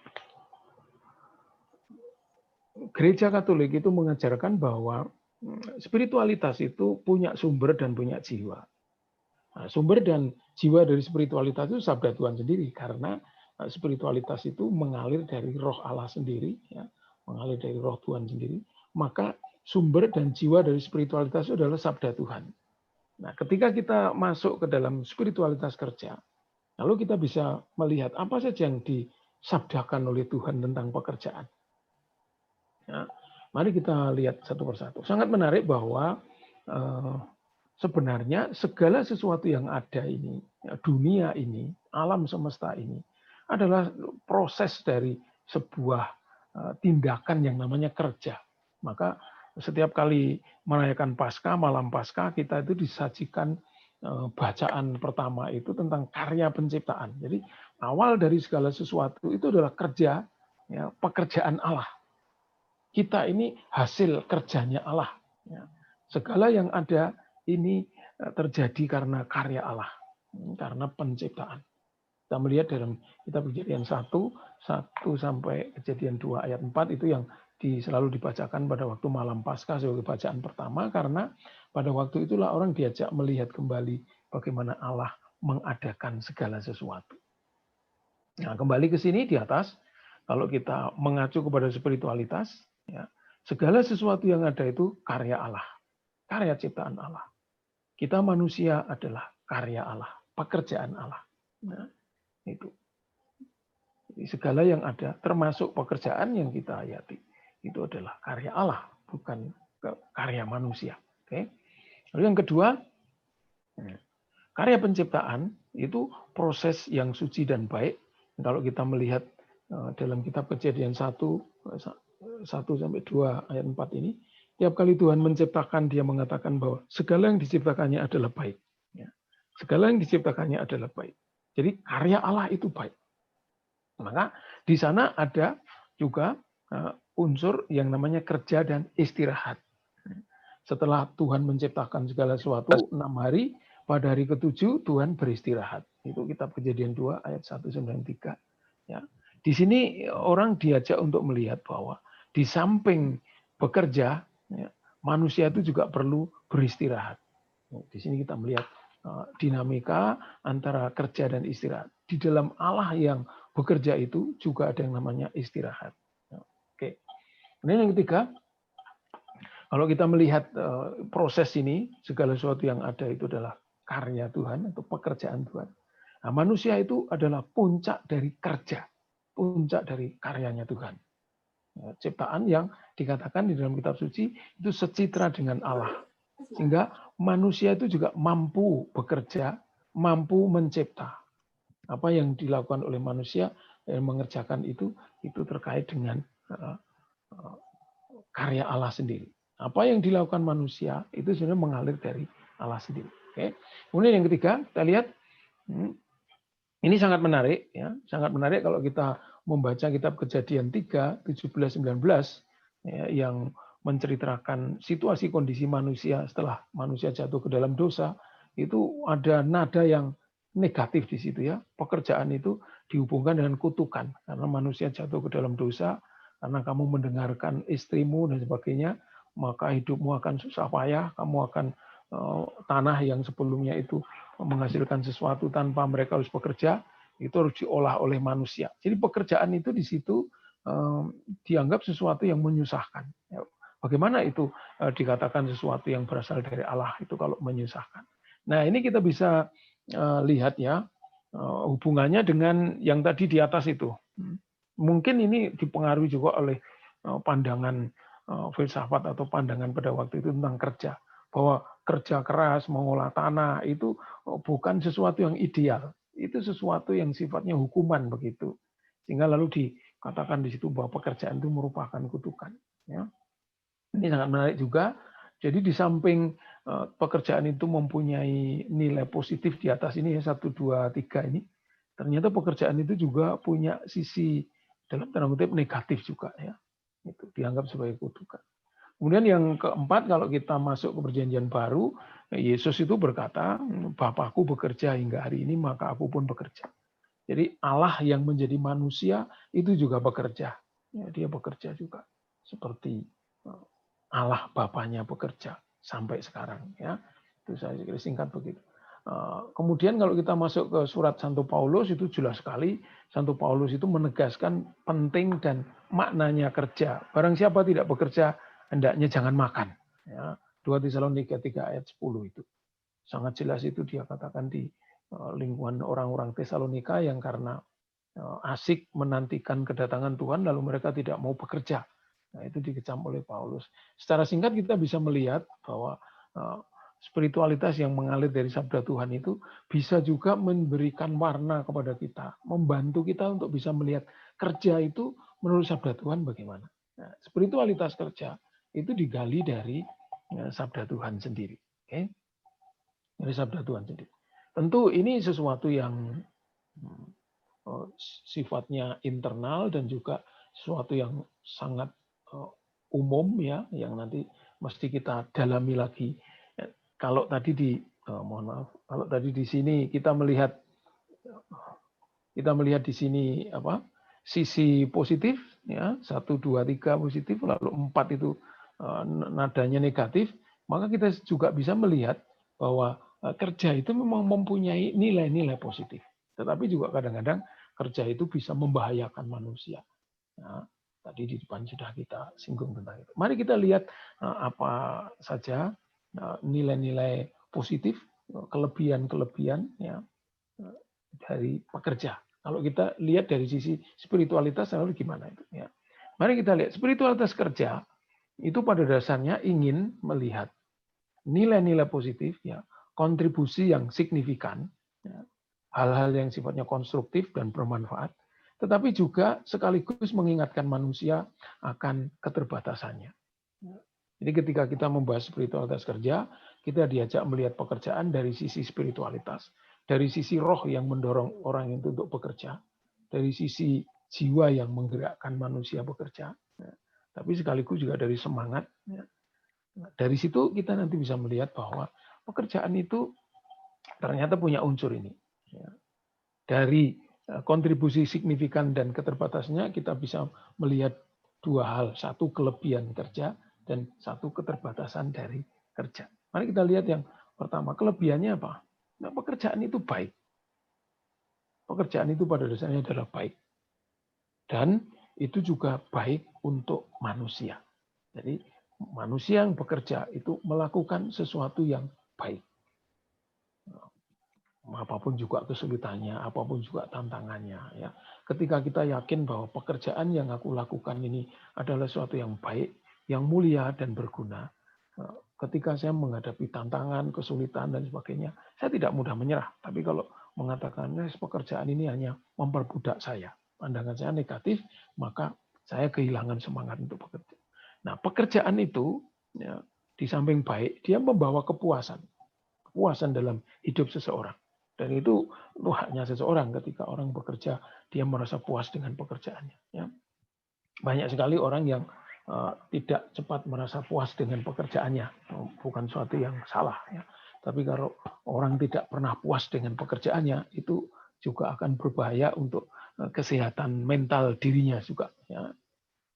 Gereja Katolik itu mengajarkan bahwa spiritualitas itu punya sumber dan punya jiwa. Nah, sumber dan jiwa dari spiritualitas itu sabda Tuhan sendiri, karena spiritualitas itu mengalir dari roh Allah sendiri, ya, mengalir dari roh Tuhan sendiri. Maka sumber dan jiwa dari spiritualitas itu adalah sabda Tuhan. Nah, ketika kita masuk ke dalam spiritualitas kerja, lalu kita bisa melihat apa saja yang disabdakan oleh Tuhan tentang pekerjaan. Ya, mari kita lihat satu persatu. Sangat menarik bahwa sebenarnya segala sesuatu yang ada ini, dunia ini, alam semesta ini, adalah proses dari sebuah tindakan yang namanya kerja. Maka setiap kali merayakan Paskah, malam Paskah, kita itu disajikan bacaan pertama itu tentang karya penciptaan. Jadi awal dari segala sesuatu itu adalah kerja, ya, pekerjaan Allah. Kita ini hasil kerjanya Allah. Ya. Segala yang ada ini terjadi karena karya Allah, karena penciptaan. Kita melihat dalam kitab Kejadian 1 sampai Kejadian 2 ayat 4 itu yang selalu dibacakan pada waktu malam Paskah sebagai bacaan pertama, karena pada waktu itulah orang diajak melihat kembali bagaimana Allah mengadakan segala sesuatu. Nah, kembali ke sini di atas, kalau kita mengacu kepada spiritualitas, ya, segala sesuatu yang ada itu karya Allah, karya ciptaan Allah. kita manusia adalah karya Allah, pekerjaan Allah. Nah, itu. Jadi segala yang ada, termasuk pekerjaan yang kita hayati, itu adalah karya Allah, bukan karya manusia. Oke. Lalu yang kedua, karya penciptaan itu proses yang suci dan baik. Kalau kita melihat dalam kitab Kejadian 1:1-2 ayat 4 ini, tiap kali Tuhan menciptakan, dia mengatakan bahwa segala yang diciptakannya adalah baik. Segala yang diciptakannya adalah baik. Jadi karya Allah itu baik. Maka di sana ada juga unsur yang namanya kerja dan istirahat. Setelah Tuhan menciptakan segala sesuatu 6 hari, pada hari ke-7 Tuhan beristirahat. Itu kitab Kejadian 2 ayat 1-3. Ya. Di sini orang diajak untuk melihat bahwa di samping bekerja, ya, manusia itu juga perlu beristirahat. Di sini kita melihat dinamika antara kerja dan istirahat. Di dalam Allah yang bekerja itu juga ada yang namanya istirahat. Oke. Kemudian yang ketiga, kalau kita melihat proses ini, segala sesuatu yang ada itu adalah karya Tuhan atau pekerjaan Tuhan. Nah, manusia itu adalah puncak dari kerja, puncak dari karyanya Tuhan. Ciptaan yang dikatakan di dalam kitab suci itu secitra dengan Allah. Sehingga manusia itu juga mampu bekerja, mampu mencipta. Apa yang dilakukan oleh manusia yang mengerjakan itu terkait dengan karya Allah sendiri. Apa yang dilakukan manusia itu sebenarnya mengalir dari Allah sendiri. Oke. Kemudian yang ketiga, kita lihat ini sangat menarik, ya, sangat menarik kalau kita membaca kitab Kejadian 3, 17, 19, ya, yang menceritakan situasi kondisi manusia setelah manusia jatuh ke dalam dosa, itu ada nada yang negatif di situ, ya. Pekerjaan itu dihubungkan dengan kutukan karena manusia jatuh ke dalam dosa, karena kamu mendengarkan istrimu dan sebagainya, maka hidupmu akan susah payah, kamu akan tanah yang sebelumnya itu menghasilkan sesuatu tanpa mereka harus bekerja, itu harus diolah oleh manusia. Jadi pekerjaan itu di situ dianggap sesuatu yang menyusahkan. Bagaimana itu dikatakan sesuatu yang berasal dari Allah itu kalau menyusahkan? Nah, ini kita bisa lihat, ya, hubungannya dengan yang tadi di atas itu. Mungkin ini dipengaruhi juga oleh pandangan filsafat atau pandangan pada waktu itu tentang kerja. Bahwa kerja keras, mengolah tanah itu bukan sesuatu yang ideal. Itu sesuatu yang sifatnya hukuman begitu. Sehingga lalu dikatakan di situ bahwa pekerjaan itu merupakan kutukan. Ya. Ini sangat menarik juga. Jadi di samping pekerjaan itu mempunyai nilai positif di atas ini, ya, 1, 2, 3 ini, ternyata pekerjaan itu juga punya sisi dalam tanda kutip negatif juga, ya. Itu dianggap sebagai kutukan. Kemudian yang keempat, kalau kita masuk ke Perjanjian Baru, Yesus itu berkata, Bapakku bekerja hingga hari ini, maka aku pun bekerja. Jadi Allah yang menjadi manusia itu juga bekerja. Ya, dia bekerja juga seperti Allah Bapaknya bekerja sampai sekarang. Ya, itu saya kira singkat begitu. Kemudian kalau kita masuk ke surat Santo Paulus, itu jelas sekali Santo Paulus itu menegaskan penting dan maknanya kerja. Barang siapa tidak bekerja, hendaknya jangan makan. Ya, 2 Tesalonika 3 ayat 10 itu. Sangat jelas itu dia katakan di lingkungan orang-orang Tesalonika yang karena asik menantikan kedatangan Tuhan, lalu mereka tidak mau bekerja. Nah, itu dikecam oleh Paulus. Secara singkat kita bisa melihat bahwa spiritualitas yang mengalir dari sabda Tuhan itu bisa juga memberikan warna kepada kita, membantu kita untuk bisa melihat kerja itu menurut sabda Tuhan bagaimana. Nah, spiritualitas kerja itu digali dari sabda Tuhan sendiri. Oke? Dari sabda Tuhan sendiri. Tentu ini sesuatu yang sifatnya internal dan juga sesuatu yang sangat umum, ya, yang nanti mesti kita dalami lagi. Kalau tadi mohon maaf, kalau tadi di sini kita melihat di sini apa? Sisi positif, ya, 1, 2, 3 positif, lalu 4 itu nadanya negatif, maka kita juga bisa melihat bahwa kerja itu memang mempunyai nilai-nilai positif. Tetapi juga kadang-kadang kerja itu bisa membahayakan manusia. Nah, tadi di depan sudah kita singgung tentang itu. Mari kita lihat apa saja nilai-nilai positif, kelebihan-kelebihan ya dari pekerja. Kalau kita lihat dari sisi spiritualitas lalu gimana itu ya. Mari kita lihat spiritualitas kerja itu pada dasarnya ingin melihat nilai-nilai positif ya, kontribusi yang signifikan, ya, hal-hal yang sifatnya konstruktif dan bermanfaat, tetapi juga sekaligus mengingatkan manusia akan keterbatasannya. Jadi ketika kita membahas spiritualitas kerja, kita diajak melihat pekerjaan dari sisi spiritualitas, dari sisi roh yang mendorong orang itu untuk bekerja, dari sisi jiwa yang menggerakkan manusia bekerja, tapi sekaligus juga dari semangat. Dari situ kita nanti bisa melihat bahwa pekerjaan itu ternyata punya unsur ini. Dari kontribusi signifikan dan keterbatasannya kita bisa melihat dua hal, satu kelebihan kerja dan satu keterbatasan dari kerja. Mari kita lihat yang pertama, kelebihannya apa? Nah, pekerjaan itu baik. Pekerjaan itu pada dasarnya adalah baik. Dan itu juga baik untuk manusia. Jadi manusia yang bekerja itu melakukan sesuatu yang baik. Apapun juga kesulitannya, apapun juga tantangannya. Ya. Ketika kita yakin bahwa pekerjaan yang aku lakukan ini adalah sesuatu yang baik, yang mulia dan berguna, ketika saya menghadapi tantangan, kesulitan, dan sebagainya, saya tidak mudah menyerah. Tapi kalau mengatakan, pekerjaan ini hanya memperbudak saya, pandangan saya negatif, maka saya kehilangan semangat untuk bekerja. Nah, pekerjaan itu, ya, di samping baik, dia membawa kepuasan dalam hidup seseorang. Dan itu haknya seseorang ketika orang bekerja, dia merasa puas dengan pekerjaannya. Ya. Banyak sekali orang yang tidak cepat merasa puas dengan pekerjaannya. Bukan suatu yang salah. Ya. Tapi kalau orang tidak pernah puas dengan pekerjaannya, itu juga akan berbahaya untuk kesehatan mental dirinya juga. Ya.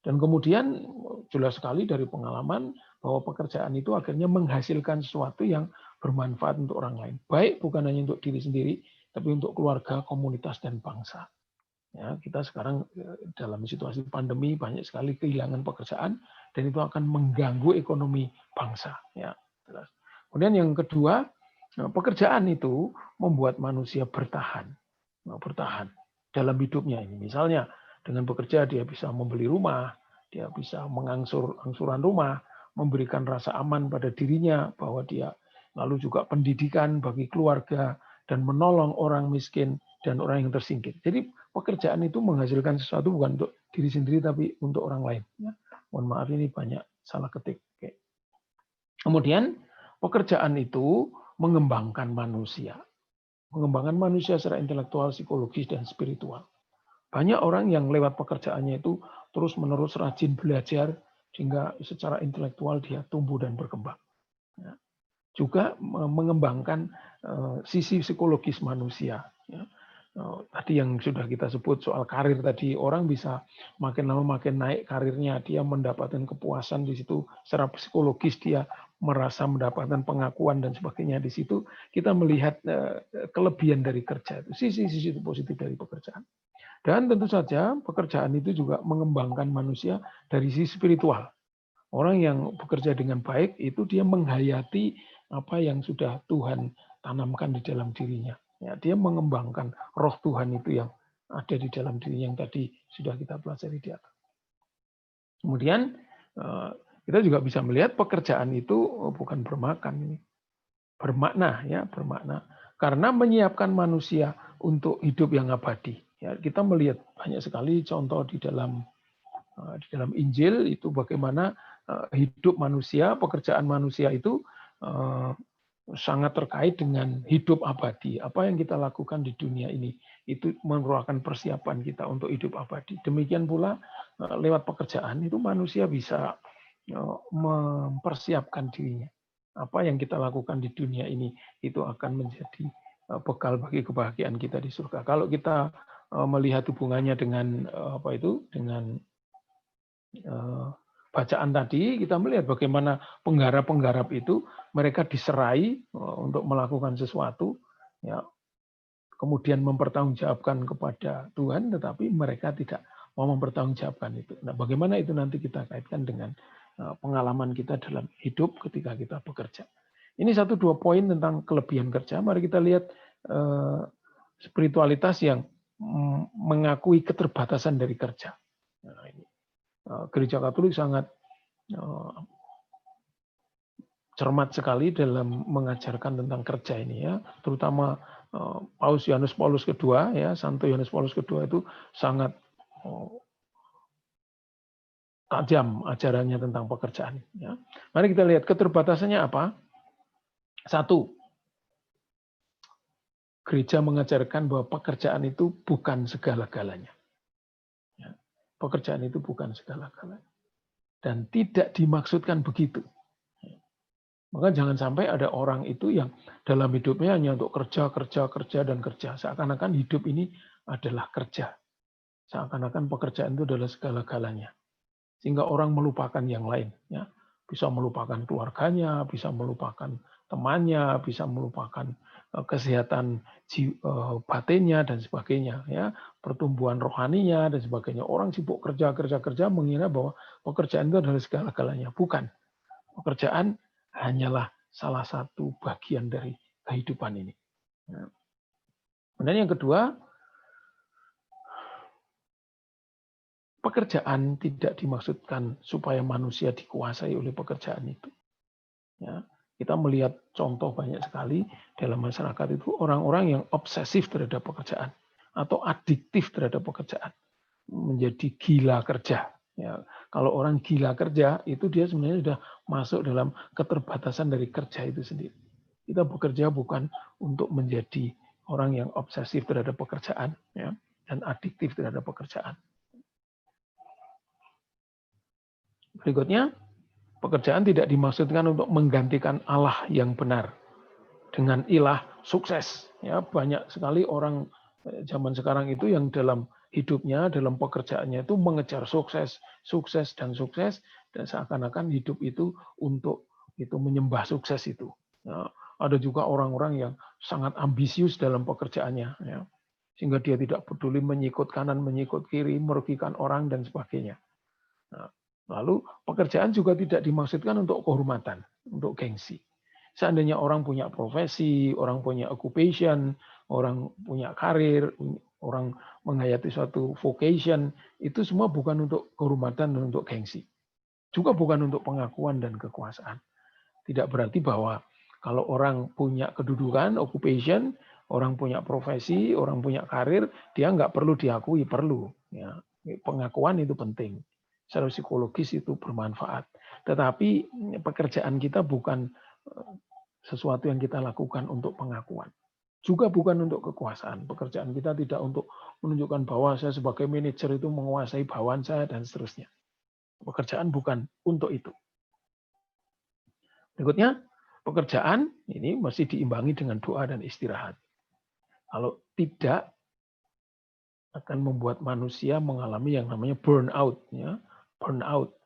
Dan kemudian jelas sekali dari pengalaman bahwa pekerjaan itu akhirnya menghasilkan sesuatu yang bermanfaat untuk orang lain. Baik bukan hanya untuk diri sendiri, tapi untuk keluarga, komunitas, dan bangsa. Ya, kita sekarang dalam situasi pandemi banyak sekali kehilangan pekerjaan dan itu akan mengganggu ekonomi bangsa. Ya, jelas. Kemudian yang kedua, pekerjaan itu membuat manusia bertahan dalam hidupnya ini. Misalnya dengan bekerja dia bisa membeli rumah, dia bisa angsuran rumah, memberikan rasa aman pada dirinya bahwa dia lalu juga pendidikan bagi keluarga dan menolong orang miskin dan orang yang tersingkir. Jadi pekerjaan itu menghasilkan sesuatu bukan untuk diri sendiri tapi untuk orang lain. Ya. Mohon maaf ini banyak salah ketik. Oke. Kemudian pekerjaan itu mengembangkan manusia. Mengembangkan manusia secara intelektual, psikologis, dan spiritual. Banyak orang yang lewat pekerjaannya itu terus-menerus rajin belajar sehingga secara intelektual dia tumbuh dan berkembang. Ya. Juga mengembangkan sisi psikologis manusia. Ya. Tadi yang sudah kita sebut soal karir tadi, orang bisa makin lama makin naik karirnya, dia mendapatkan kepuasan di situ secara psikologis, dia merasa mendapatkan pengakuan dan sebagainya. Di situ kita melihat kelebihan dari kerja, sisi-sisi positif dari pekerjaan. Dan tentu saja pekerjaan itu juga mengembangkan manusia dari sisi spiritual. Orang yang bekerja dengan baik itu dia menghayati apa yang sudah Tuhan tanamkan di dalam dirinya. Ya, dia mengembangkan roh Tuhan itu yang ada di dalam dirinya yang tadi sudah kita pelajari di atas. Kemudian kita juga bisa melihat pekerjaan itu bukan bermakan, bermakna ya, bermakna karena menyiapkan manusia untuk hidup yang abadi. Ya, kita melihat banyak sekali contoh di dalam Injil itu bagaimana hidup manusia, pekerjaan manusia itu sangat terkait dengan hidup abadi. Apa yang kita lakukan di dunia ini itu merupakan persiapan kita untuk hidup abadi. Demikian pula lewat pekerjaan itu manusia bisa mempersiapkan dirinya. Apa yang kita lakukan di dunia ini itu akan menjadi bekal bagi kebahagiaan kita di surga. Kalau kita melihat hubungannya dengan dengan bacaan tadi, kita melihat bagaimana penggarap-penggarap itu mereka diserai untuk melakukan sesuatu, ya, kemudian mempertanggungjawabkan kepada Tuhan, tetapi mereka tidak mau mempertanggungjawabkan itu. Nah, bagaimana itu nanti kita kaitkan dengan pengalaman kita dalam hidup ketika kita bekerja. Ini 1-2 poin tentang kelebihan kerja. Mari kita lihat spiritualitas yang mengakui keterbatasan dari kerja. Nah, ini. Gereja Katolik sangat cermat sekali dalam mengajarkan tentang kerja ini ya, terutama Paus Yohanes Paulus II ya, Santo Yohanes Paulus II itu sangat tajam ajarannya tentang pekerjaan ya. Mari kita lihat keterbatasannya apa. 1, gereja mengajarkan bahwa pekerjaan itu bukan segala-galanya. Ya, pekerjaan itu bukan segala-galanya. Dan tidak dimaksudkan begitu. Maka jangan sampai ada orang itu yang dalam hidupnya hanya untuk kerja, dan kerja. Seakan-akan hidup ini adalah kerja. Seakan-akan pekerjaan itu adalah segala-galanya. Sehingga orang melupakan yang lain. Ya. Bisa melupakan keluarganya, bisa melupakan temannya, bisa melupakan kesehatan batinnya dan sebagainya, ya, pertumbuhan rohaninya dan sebagainya. Orang sibuk kerja mengira bahwa pekerjaan itu adalah segala-galanya. Bukan. Pekerjaan hanyalah salah satu bagian dari kehidupan ini. Dan yang kedua, pekerjaan tidak dimaksudkan supaya manusia dikuasai oleh pekerjaan itu. Ya. Kita melihat contoh banyak sekali dalam masyarakat itu orang-orang yang obsesif terhadap pekerjaan atau adiktif terhadap pekerjaan, menjadi gila kerja. Ya, kalau orang gila kerja itu dia sebenarnya sudah masuk dalam keterbatasan dari kerja itu sendiri. Kita bekerja bukan untuk menjadi orang yang obsesif terhadap pekerjaan, ya, dan adiktif terhadap pekerjaan. Berikutnya, pekerjaan tidak dimaksudkan untuk menggantikan Allah yang benar dengan ilah sukses. Ya, banyak sekali orang zaman sekarang itu yang dalam hidupnya, dalam pekerjaannya itu mengejar sukses, dan seakan-akan hidup itu untuk itu menyembah sukses itu. Ya, ada juga orang-orang yang sangat ambisius dalam pekerjaannya, ya, sehingga dia tidak peduli menyikut kanan, menyikut kiri, merugikan orang dan sebagainya. Nah, lalu pekerjaan juga tidak dimaksudkan untuk kehormatan, untuk gengsi. Seandainya orang punya profesi, orang punya occupation, orang punya karir, orang menghayati suatu vocation, itu semua bukan untuk kehormatan dan untuk gengsi. Juga bukan untuk pengakuan dan kekuasaan. Tidak berarti bahwa kalau orang punya kedudukan, occupation, orang punya profesi, orang punya karir, dia nggak perlu diakui, perlu. Ya, pengakuan itu penting. Secara psikologis itu bermanfaat. Tetapi pekerjaan kita bukan sesuatu yang kita lakukan untuk pengakuan. Juga bukan untuk kekuasaan. Pekerjaan kita tidak untuk menunjukkan bahwa saya sebagai manajer itu menguasai bawahan saya dan seterusnya. Pekerjaan bukan untuk itu. Berikutnya, pekerjaan ini mesti diimbangi dengan doa dan istirahat. Kalau tidak, akan membuat manusia mengalami yang namanya burnout. Ya. Burnout.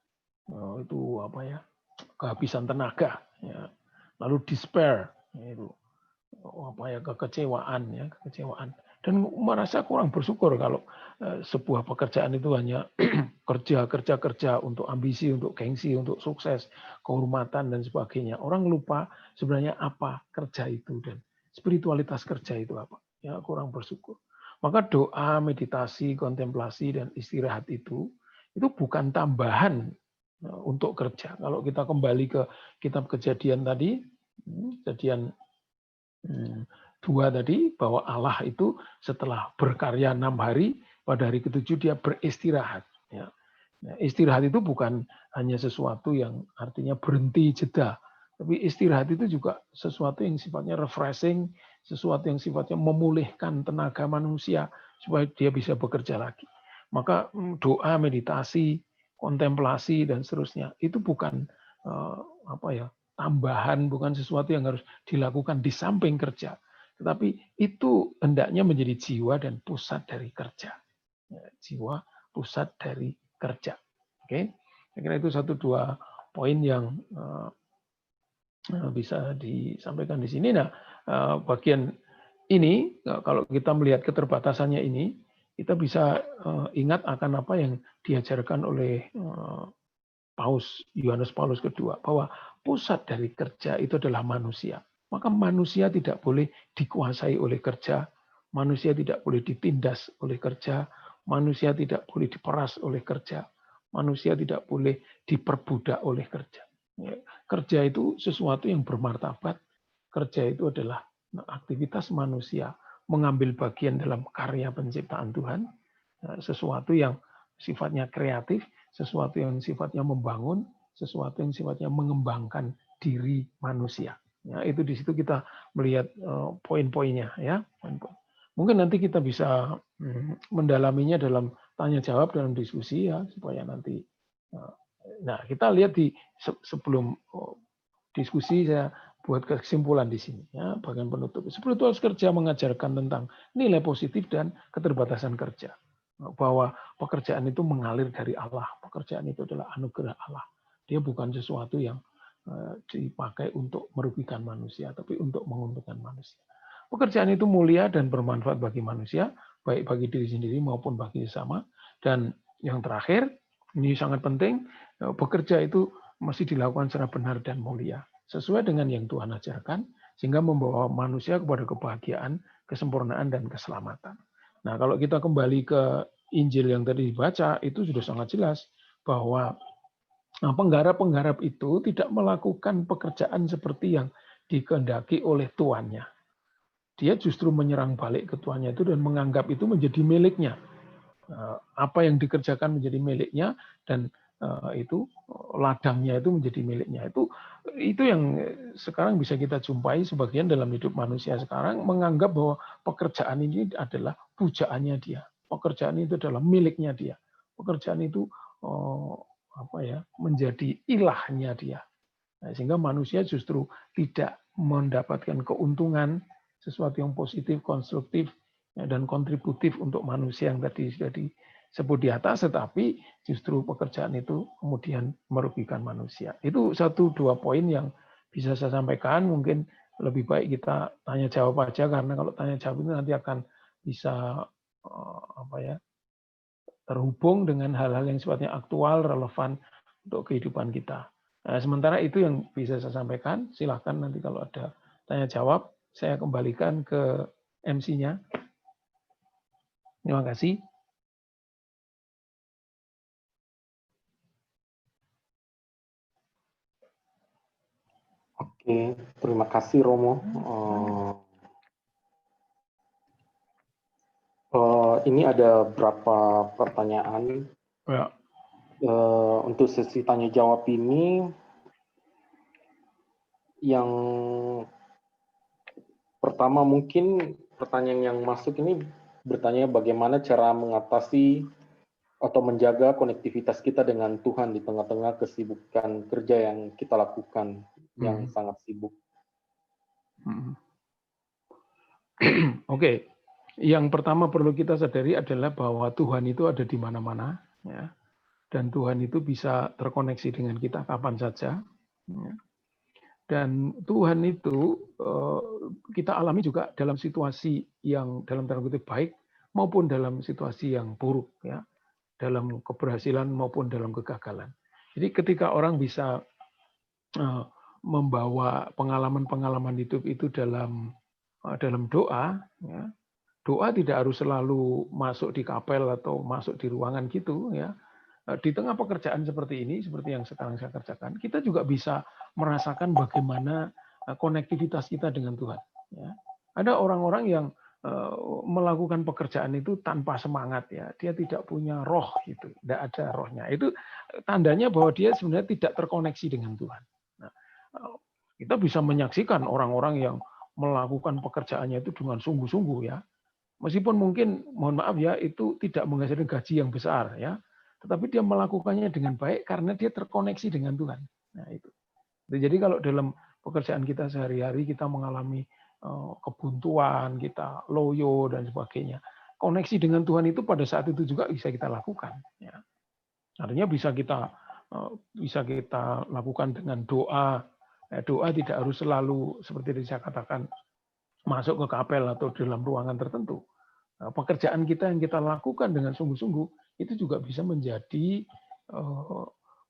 Itu apa ya? Kehabisan tenaga. Ya. Lalu despair. Itu apa ya, kekecewaan. Dan merasa kurang bersyukur kalau sebuah pekerjaan itu hanya kerja untuk ambisi, untuk gengsi, untuk sukses, kehormatan dan sebagainya. Orang lupa sebenarnya apa kerja itu dan spiritualitas kerja itu apa. Ya, kurang bersyukur. Maka doa, meditasi, kontemplasi dan istirahat itu bukan tambahan untuk kerja. Kalau kita kembali ke kitab Kejadian tadi, Kejadian 2 tadi, bahwa Allah itu setelah berkarya 6 hari, pada hari ke-7 dia beristirahat. Ya. Istirahat itu bukan hanya sesuatu yang artinya berhenti, jeda. Tapi istirahat itu juga sesuatu yang sifatnya refreshing, sesuatu yang sifatnya memulihkan tenaga manusia supaya dia bisa bekerja lagi. Maka doa, meditasi, kontemplasi dan seterusnya itu bukan tambahan, bukan sesuatu yang harus dilakukan di samping kerja. Tetapi itu hendaknya menjadi jiwa dan pusat dari kerja. Jiwa, pusat dari kerja. Oke, saya kira itu 1-2 poin yang bisa disampaikan di sini. Nah, bagian ini kalau kita melihat keterbatasannya ini, kita bisa ingat akan apa yang diajarkan oleh Paus Yohanes Paulus II, bahwa pusat dari kerja itu adalah manusia. Maka manusia tidak boleh dikuasai oleh kerja, manusia tidak boleh ditindas oleh kerja, manusia tidak boleh diperas oleh kerja, manusia tidak boleh diperbudak oleh kerja. Kerja itu sesuatu yang bermartabat. Kerja itu adalah aktivitas manusia mengambil bagian dalam karya penciptaan Tuhan, sesuatu yang sifatnya kreatif, sesuatu yang sifatnya membangun, sesuatu yang sifatnya mengembangkan diri manusia. Ya, itu di situ kita melihat poin-poinnya, ya. Mungkin nanti kita bisa mendalaminya dalam tanya jawab dalam diskusi, ya, supaya nanti. Nah, kita lihat di sebelum diskusi saya buat kesimpulan di sini, ya, bagian penutup. Spiritual kerja mengajarkan tentang nilai positif dan keterbatasan kerja. Bahwa pekerjaan itu mengalir dari Allah. Pekerjaan itu adalah anugerah Allah. Dia bukan sesuatu yang dipakai untuk merugikan manusia, tapi untuk menguntungkan manusia. Pekerjaan itu mulia dan bermanfaat bagi manusia, baik bagi diri sendiri maupun bagi sesama. Dan yang terakhir, ini sangat penting, bekerja itu mesti dilakukan secara benar dan mulia, sesuai dengan yang Tuhan ajarkan, sehingga membawa manusia kepada kebahagiaan, kesempurnaan, dan keselamatan. Nah, kalau kita kembali ke Injil yang tadi dibaca, itu sudah sangat jelas bahwa penggarap-penggarap itu tidak melakukan pekerjaan seperti yang dikehendaki oleh tuannya. Dia justru menyerang balik ke tuannya itu dan menganggap itu menjadi miliknya. Apa yang dikerjakan menjadi miliknya, dan itu ladangnya itu menjadi miliknya. Itu yang sekarang bisa kita jumpai sebagian dalam hidup manusia sekarang, menganggap bahwa pekerjaan ini adalah pujaannya dia. Pekerjaan itu adalah miliknya dia. Pekerjaan itu menjadi ilahnya dia. Nah, sehingga manusia justru tidak mendapatkan keuntungan, sesuatu yang positif, konstruktif, dan kontributif untuk manusia yang tadi sudah disebut di atas, tetapi justru pekerjaan itu kemudian merugikan manusia. Itu 1-2 poin yang bisa saya sampaikan. Mungkin lebih baik kita tanya jawab aja, karena kalau tanya jawab itu nanti akan bisa terhubung dengan hal-hal yang sifatnya aktual, relevan untuk kehidupan kita. Nah, sementara itu yang bisa saya sampaikan. Silahkan nanti kalau ada tanya jawab, saya kembalikan ke MC-nya. Terima kasih. Oke, terima kasih Romo. Ini ada beberapa pertanyaan. Ya. Untuk sesi tanya jawab ini, yang pertama mungkin pertanyaan yang masuk ini bertanya bagaimana cara mengatasi atau menjaga konektivitas kita dengan Tuhan di tengah-tengah kesibukan kerja yang kita lakukan, yang sangat sibuk. Oke. Yang pertama perlu kita sadari adalah bahwa Tuhan itu ada di mana-mana, ya. Dan Tuhan itu bisa terkoneksi dengan kita kapan saja. Ya. Dan Tuhan itu kita alami juga dalam situasi yang dalam tanda kutip baik maupun dalam situasi yang buruk, ya. Dalam keberhasilan maupun dalam kegagalan. Jadi ketika orang bisa membawa pengalaman-pengalaman hidup itu dalam doa, ya. Doa tidak harus selalu masuk di kapel atau masuk di ruangan gitu, ya. Di tengah pekerjaan seperti ini, seperti yang sekarang saya kerjakan, kita juga bisa merasakan bagaimana konektivitas kita dengan Tuhan. Ya. Ada orang-orang yang melakukan pekerjaan itu tanpa semangat, ya. Dia tidak punya roh, gitu, tidak ada rohnya. Itu tandanya bahwa dia sebenarnya tidak terkoneksi dengan Tuhan. Nah, kita bisa menyaksikan orang-orang yang melakukan pekerjaannya itu dengan sungguh-sungguh, ya. Meskipun mungkin, mohon maaf ya, itu tidak menghasilkan gaji yang besar, ya, tetapi dia melakukannya dengan baik karena dia terkoneksi dengan Tuhan. Nah, itu. Jadi kalau dalam pekerjaan kita sehari-hari kita mengalami kebuntuan, kita loyo dan sebagainya, koneksi dengan Tuhan itu pada saat itu juga bisa kita lakukan. Ya. Artinya bisa kita lakukan dengan doa. Doa tidak harus selalu seperti yang saya katakan masuk ke kapel atau dalam ruangan tertentu. Pekerjaan kita yang kita lakukan dengan sungguh-sungguh itu juga bisa menjadi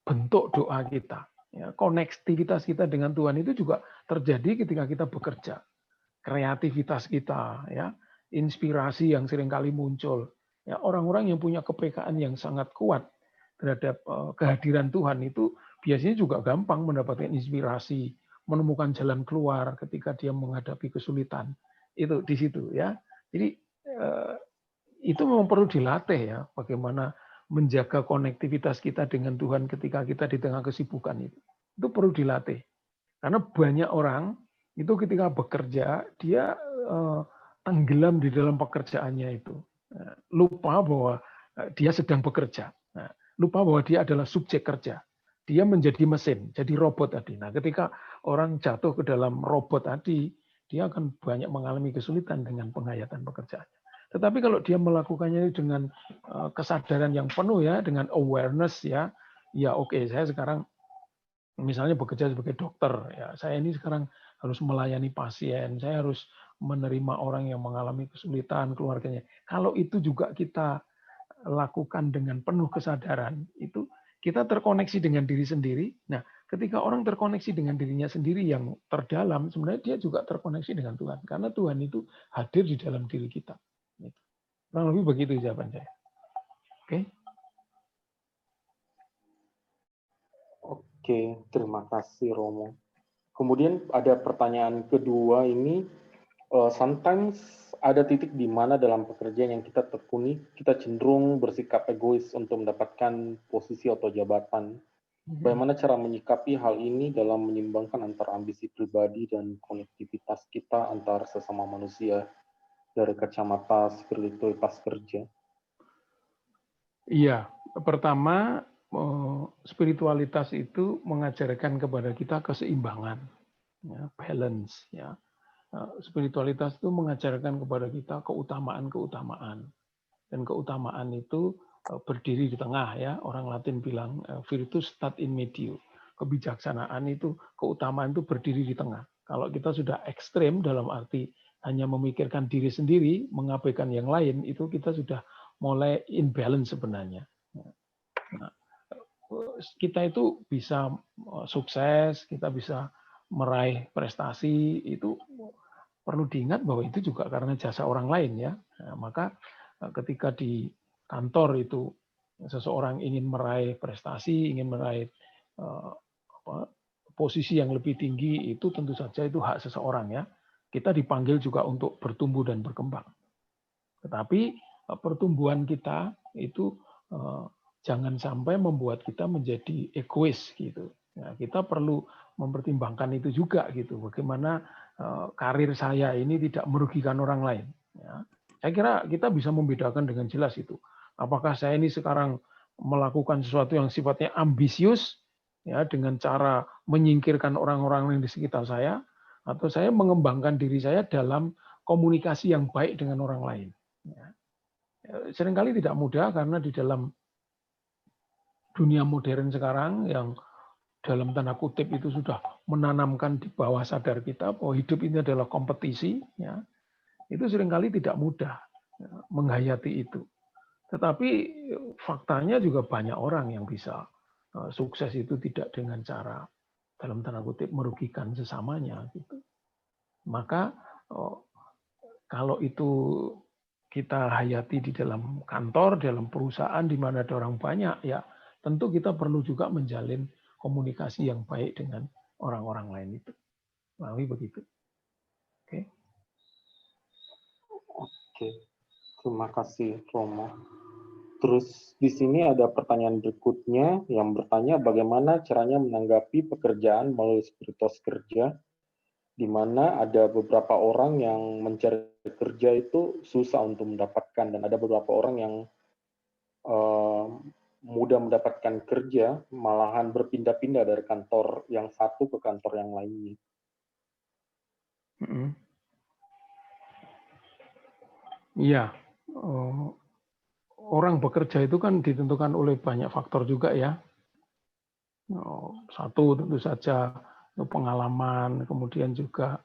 bentuk doa kita. Ya, konektivitas kita dengan Tuhan itu juga terjadi ketika kita bekerja. Kreativitas kita, ya, inspirasi yang seringkali muncul. Ya, orang-orang yang punya kepekaan yang sangat kuat terhadap kehadiran Tuhan itu biasanya juga gampang mendapatkan inspirasi, menemukan jalan keluar ketika dia menghadapi kesulitan. Itu di situ, ya. Jadi itu memang perlu dilatih, ya, bagaimana menjaga konektivitas kita dengan Tuhan ketika kita di tengah kesibukan itu. Itu perlu dilatih. Karena banyak orang itu ketika bekerja, dia tenggelam di dalam pekerjaannya itu. Lupa bahwa dia sedang bekerja. Lupa bahwa dia adalah subjek kerja. Dia menjadi mesin, jadi robot tadi. Nah, ketika orang jatuh ke dalam robot tadi, dia akan banyak mengalami kesulitan dengan penghayatan pekerjaannya. Tetapi kalau dia melakukannya dengan kesadaran yang penuh, ya, dengan awareness, ya oke, saya sekarang misalnya bekerja sebagai dokter, ya saya ini sekarang harus melayani pasien, saya harus menerima orang yang mengalami kesulitan keluarganya. Kalau itu juga kita lakukan dengan penuh kesadaran, itu kita terkoneksi dengan diri sendiri. Nah, ketika orang terkoneksi dengan dirinya sendiri yang terdalam, sebenarnya dia juga terkoneksi dengan Tuhan, karena Tuhan itu hadir di dalam diri kita. Kurang lebih begitu jawaban saya. Oke. Oke, terima kasih Romo. Kemudian ada pertanyaan kedua ini, sometimes ada titik di mana dalam pekerjaan yang kita tekuni, kita cenderung bersikap egois untuk mendapatkan posisi atau jabatan. Bagaimana cara menyikapi hal ini dalam menyimbangkan antara ambisi pribadi dan konektivitas kita antar sesama manusia dari kacamata spiritualitas kerja? Iya, pertama spiritualitas itu mengajarkan kepada kita keseimbangan, ya, balance, ya. Spiritualitas itu mengajarkan kepada kita keutamaan-keutamaan, dan keutamaan itu berdiri di tengah, ya. Orang Latin bilang virtus stat in medio. Kebijaksanaan itu, keutamaan itu berdiri di tengah. Kalau kita sudah ekstrem dalam arti hanya memikirkan diri sendiri, mengabaikan yang lain, itu kita sudah mulai imbalance sebenarnya. Nah, kita itu bisa sukses, kita bisa meraih prestasi, itu perlu diingat bahwa itu juga karena jasa orang lain, ya. Nah, maka ketika di kantor itu seseorang ingin meraih prestasi, ingin meraih posisi yang lebih tinggi, itu tentu saja itu hak seseorang, ya. Kita dipanggil juga untuk bertumbuh dan berkembang. Tetapi pertumbuhan kita itu jangan sampai membuat kita menjadi egois gitu. Ya, kita perlu mempertimbangkan itu juga gitu. Bagaimana karir saya ini tidak merugikan orang lain. Ya, saya kira kita bisa membedakan dengan jelas itu. Apakah saya ini sekarang melakukan sesuatu yang sifatnya ambisius, ya, dengan cara menyingkirkan orang-orang yang di sekitar saya, atau saya mengembangkan diri saya dalam komunikasi yang baik dengan orang lain. Ya. Seringkali tidak mudah karena di dalam dunia modern sekarang yang dalam tanda kutip itu sudah menanamkan di bawah sadar kita bahwa hidup ini adalah kompetisi, ya, itu seringkali tidak mudah, ya, menghayati itu. Tetapi faktanya juga banyak orang yang bisa sukses itu tidak dengan cara dalam tanda kutip merugikan sesamanya gitu. Maka kalau itu kita hayati di dalam kantor, dalam perusahaan di mana ada orang banyak, ya tentu kita perlu juga menjalin komunikasi yang baik dengan orang-orang lain itu. Lalu begitu. Oke. Oke. Terima kasih Romo. Terus di sini ada pertanyaan berikutnya yang bertanya bagaimana caranya menanggapi pekerjaan melalui spiritualitas kerja, di mana ada beberapa orang yang mencari kerja itu susah untuk mendapatkan, dan ada beberapa orang yang mudah mendapatkan kerja, malahan berpindah-pindah dari kantor yang satu ke kantor yang lainnya. Iya, orang bekerja itu kan ditentukan oleh banyak faktor juga, ya. Satu tentu saja pengalaman, kemudian juga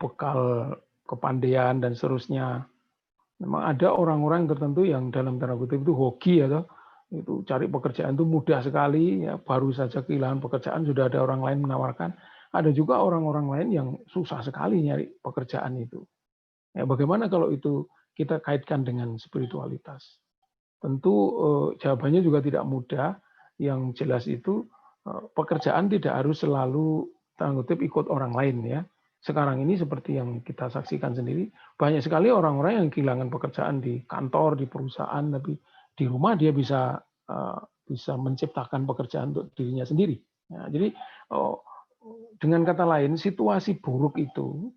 bekal kepandaian dan seterusnya. Memang ada orang-orang tertentu yang dalam tanda kutip itu hoki, atau Itu cari pekerjaan itu mudah sekali, ya, baru saja kehilangan pekerjaan sudah ada orang lain menawarkan. Ada juga orang-orang lain yang susah sekali nyari pekerjaan itu. Ya, bagaimana kalau itu kita kaitkan dengan spiritualitas? Tentu jawabannya juga tidak mudah. Yang jelas itu pekerjaan tidak harus selalu tanda kutip ikut orang lain ya. Sekarang ini seperti yang kita saksikan sendiri, banyak sekali orang-orang yang kehilangan pekerjaan di kantor, di perusahaan, tapi di rumah dia bisa menciptakan pekerjaan untuk dirinya sendiri. Ya, jadi dengan kata lain, situasi buruk itu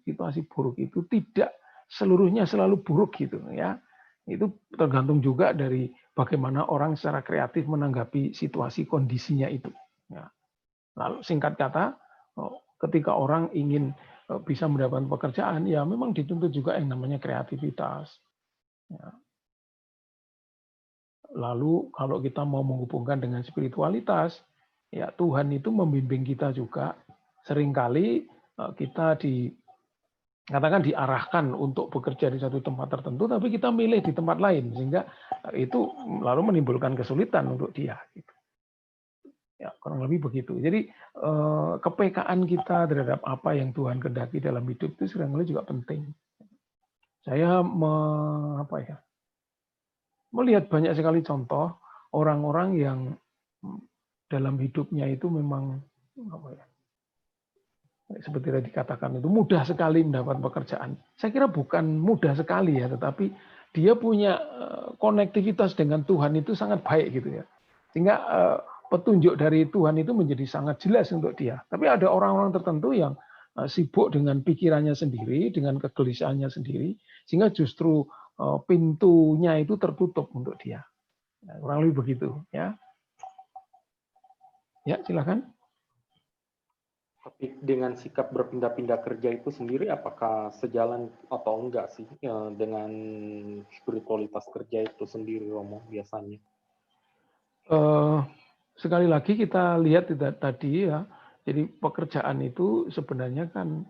tidak seluruhnya selalu buruk gitu ya. Itu tergantung juga dari bagaimana orang secara kreatif menanggapi situasi kondisinya itu. Ya. Lalu singkat kata, ketika orang ingin bisa mendapatkan pekerjaan, ya memang dituntut juga yang namanya kreativitas. Ya. Lalu kalau kita mau menghubungkan dengan spiritualitas, ya Tuhan itu membimbing kita juga. Seringkali kita katakan diarahkan untuk bekerja di satu tempat tertentu, tapi kita milih di tempat lain, sehingga itu lalu menimbulkan kesulitan untuk dia. Gitu. Ya, kurang lebih begitu. Jadi kepekaan kita terhadap apa yang Tuhan kehendaki dalam hidup itu seringkali juga penting. Saya melihat banyak sekali contoh orang-orang yang dalam hidupnya itu memang seperti tadi dikatakan itu mudah sekali mendapat pekerjaan. Saya kira bukan mudah sekali ya, tetapi dia punya konektivitas dengan Tuhan itu sangat baik gitu ya. Sehingga petunjuk dari Tuhan itu menjadi sangat jelas untuk dia. Tapi ada orang-orang tertentu yang sibuk dengan pikirannya sendiri, dengan kegelisahannya sendiri, sehingga justru pintunya itu tertutup untuk dia. Nah, kurang lebih begitu ya. Ya, silakan. Tapi dengan sikap berpindah-pindah kerja itu sendiri, apakah sejalan atau enggak sih dengan spiritualitas kerja itu sendiri, Romo, biasanya? Sekali lagi kita lihat tadi ya, jadi pekerjaan itu sebenarnya kan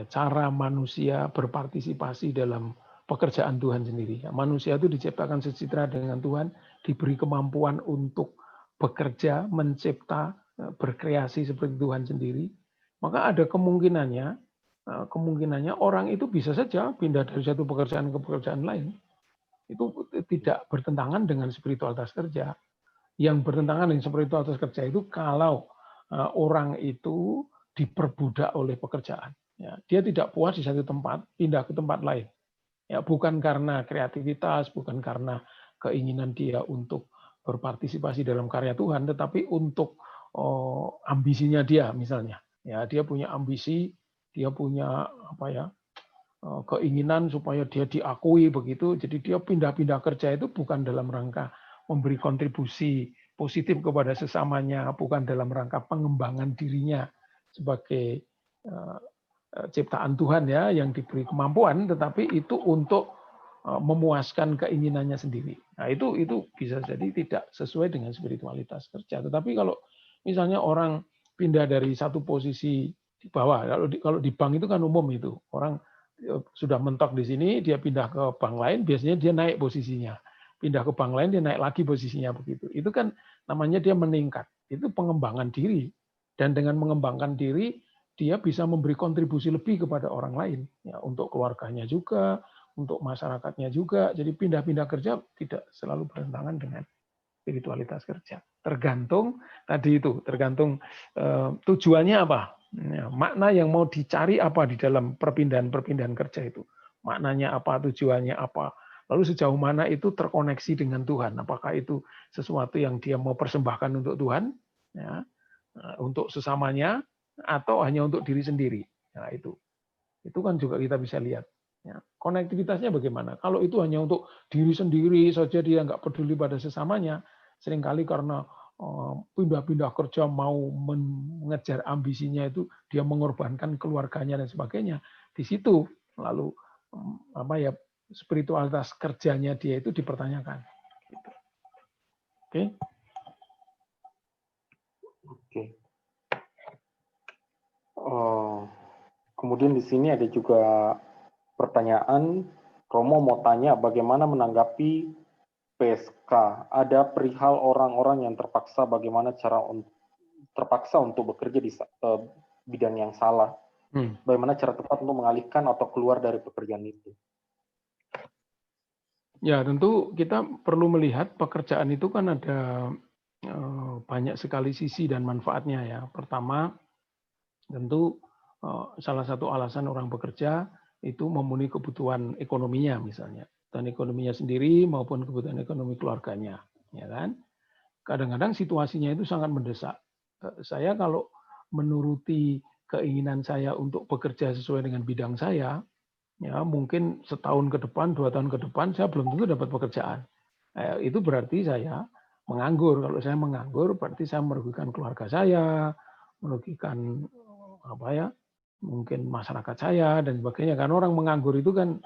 cara manusia berpartisipasi dalam pekerjaan Tuhan sendiri. Manusia itu diciptakan secitra dengan Tuhan, diberi kemampuan untuk bekerja, mencipta, berkreasi seperti Tuhan sendiri. Maka ada kemungkinannya orang itu bisa saja pindah dari satu pekerjaan ke pekerjaan lain. Itu tidak bertentangan dengan spiritualitas kerja. Yang bertentangan dengan spiritualitas kerja itu kalau orang itu diperbudak oleh pekerjaan. Ya, dia tidak puas di satu tempat, pindah ke tempat lain. Ya, bukan karena kreativitas, bukan karena keinginan dia untuk berpartisipasi dalam karya Tuhan, tetapi untuk ambisinya dia misalnya. Ya, dia punya ambisi, dia punya keinginan supaya dia diakui begitu. Jadi dia pindah-pindah kerja itu bukan dalam rangka memberi kontribusi positif kepada sesamanya, bukan dalam rangka pengembangan dirinya sebagai ciptaan Tuhan ya yang diberi kemampuan, tetapi itu untuk memuaskan keinginannya sendiri. Nah, itu bisa jadi tidak sesuai dengan spiritualitas kerja. Tetapi kalau misalnya orang pindah dari satu posisi di bawah, kalau di bank itu kan umum itu, orang sudah mentok di sini, dia pindah ke bank lain, biasanya dia naik posisinya. Pindah ke bank lain, dia naik lagi posisinya begitu. Itu kan namanya dia meningkat. Itu pengembangan diri. Dan dengan mengembangkan diri, dia bisa memberi kontribusi lebih kepada orang lain. Ya, untuk keluarganya juga, untuk masyarakatnya juga. Jadi pindah-pindah kerja tidak selalu bertentangan dengan spiritualitas kerja. Tergantung tujuannya apa. Ya, makna yang mau dicari apa di dalam perpindahan kerja itu. Maknanya apa, tujuannya apa. Lalu sejauh mana itu terkoneksi dengan Tuhan. Apakah itu sesuatu yang dia mau persembahkan untuk Tuhan, ya, untuk sesamanya, atau hanya untuk diri sendiri. Nah, itu kan juga kita bisa lihat. Ya, konektivitasnya bagaimana? Kalau itu hanya untuk diri sendiri saja, dia nggak peduli pada sesamanya, seringkali karena pindah-pindah kerja mau mengejar ambisinya itu, dia mengorbankan keluarganya dan sebagainya. Di situ lalu spiritualitas kerjanya dia itu dipertanyakan. Oke. Oke. Kemudian di sini ada juga pertanyaan Romo mau tanya bagaimana menanggapi PSK. Ada perihal orang-orang yang terpaksa terpaksa untuk bekerja di bidang yang salah. Bagaimana cara tepat untuk mengalihkan atau keluar dari pekerjaan itu? Ya, tentu kita perlu melihat pekerjaan itu kan ada banyak sekali sisi dan manfaatnya ya. Pertama, tentu salah satu alasan orang bekerja itu memenuhi kebutuhan ekonominya misalnya, dan ekonominya sendiri maupun kebutuhan ekonomi keluarganya, ya kan? Kadang-kadang situasinya itu sangat mendesak. Saya kalau menuruti keinginan saya untuk bekerja sesuai dengan bidang saya, ya mungkin setahun ke depan, 2 tahun ke depan saya belum tentu dapat pekerjaan. Itu berarti saya menganggur. Kalau saya menganggur, berarti saya merugikan keluarga saya, merugikan mungkin masyarakat saya dan sebagainya. Karena orang menganggur itu kan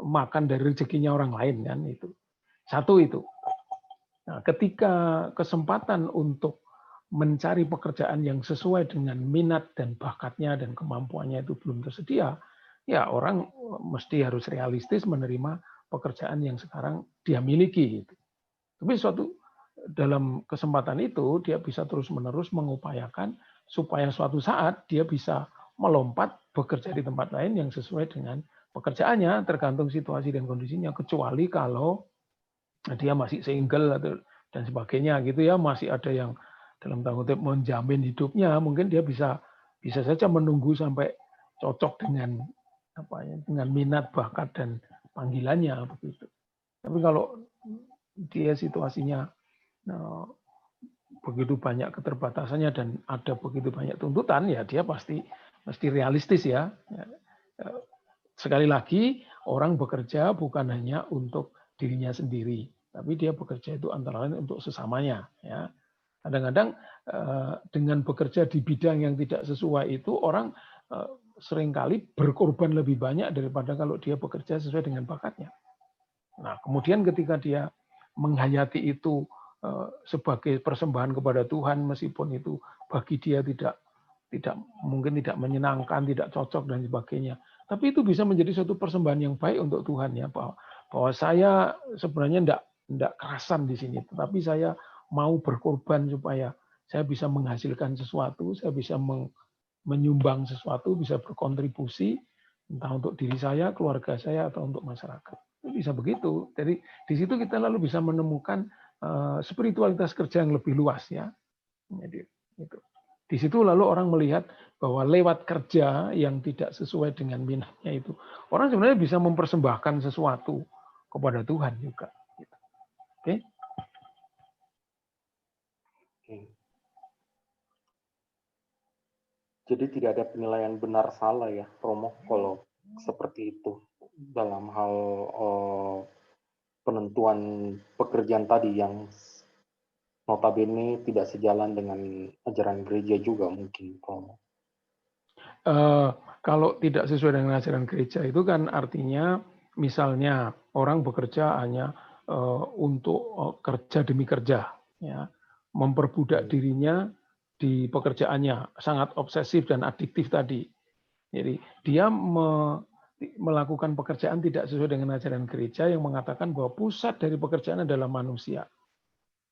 makan dari rezekinya orang lain kan itu. Satu itu. Nah, ketika kesempatan untuk mencari pekerjaan yang sesuai dengan minat dan bakatnya dan kemampuannya itu belum tersedia, ya orang mesti harus realistis menerima pekerjaan yang sekarang dia miliki. Gitu. Tapi dalam kesempatan itu dia bisa terus-menerus mengupayakan supaya suatu saat dia bisa melompat bekerja di tempat lain yang sesuai dengan pekerjaannya, tergantung situasi dan kondisinya, kecuali kalau dia masih single atau dan sebagainya gitu ya, masih ada yang dalam tanda kutip menjamin hidupnya, mungkin dia bisa saja menunggu sampai cocok dengan dengan minat, bakat dan panggilannya begitu. Tapi kalau dia situasinya begitu banyak keterbatasannya dan ada begitu banyak tuntutan, ya dia pasti realistis ya. Sekali lagi, orang bekerja bukan hanya untuk dirinya sendiri, tapi dia bekerja itu antara lain untuk sesamanya. Ya. Kadang-kadang dengan bekerja di bidang yang tidak sesuai itu orang seringkali berkorban lebih banyak daripada kalau dia bekerja sesuai dengan bakatnya. Nah, kemudian ketika dia menghayati itu sebagai persembahan kepada Tuhan, meskipun itu bagi dia mungkin tidak menyenangkan, tidak cocok dan sebagainya. Tapi itu bisa menjadi suatu persembahan yang baik untuk Tuhan ya, bahwa saya sebenarnya tidak kerasan di sini, tetapi saya mau berkorban supaya saya bisa menghasilkan sesuatu, saya bisa menyumbang sesuatu, bisa berkontribusi entah untuk diri saya, keluarga saya atau untuk masyarakat. Itu bisa begitu. Jadi di situ kita lalu bisa menemukan spiritualitas kerja yang lebih luas ya. Jadi itu. Di situ lalu orang melihat bahwa lewat kerja yang tidak sesuai dengan minatnya itu, orang sebenarnya bisa mempersembahkan sesuatu kepada Tuhan juga. Oke? Jadi tidak ada penilaian benar salah ya, Romo, kalau seperti itu dalam hal penentuan pekerjaan tadi yang notabene tidak sejalan dengan ajaran gereja juga mungkin, Romo. Kalau tidak sesuai dengan ajaran gereja itu kan artinya misalnya orang bekerja hanya untuk kerja demi kerja, ya, memperbudak dirinya di pekerjaannya, sangat obsesif dan adiktif tadi. Jadi dia melakukan pekerjaan tidak sesuai dengan ajaran gereja yang mengatakan bahwa pusat dari pekerjaan adalah manusia.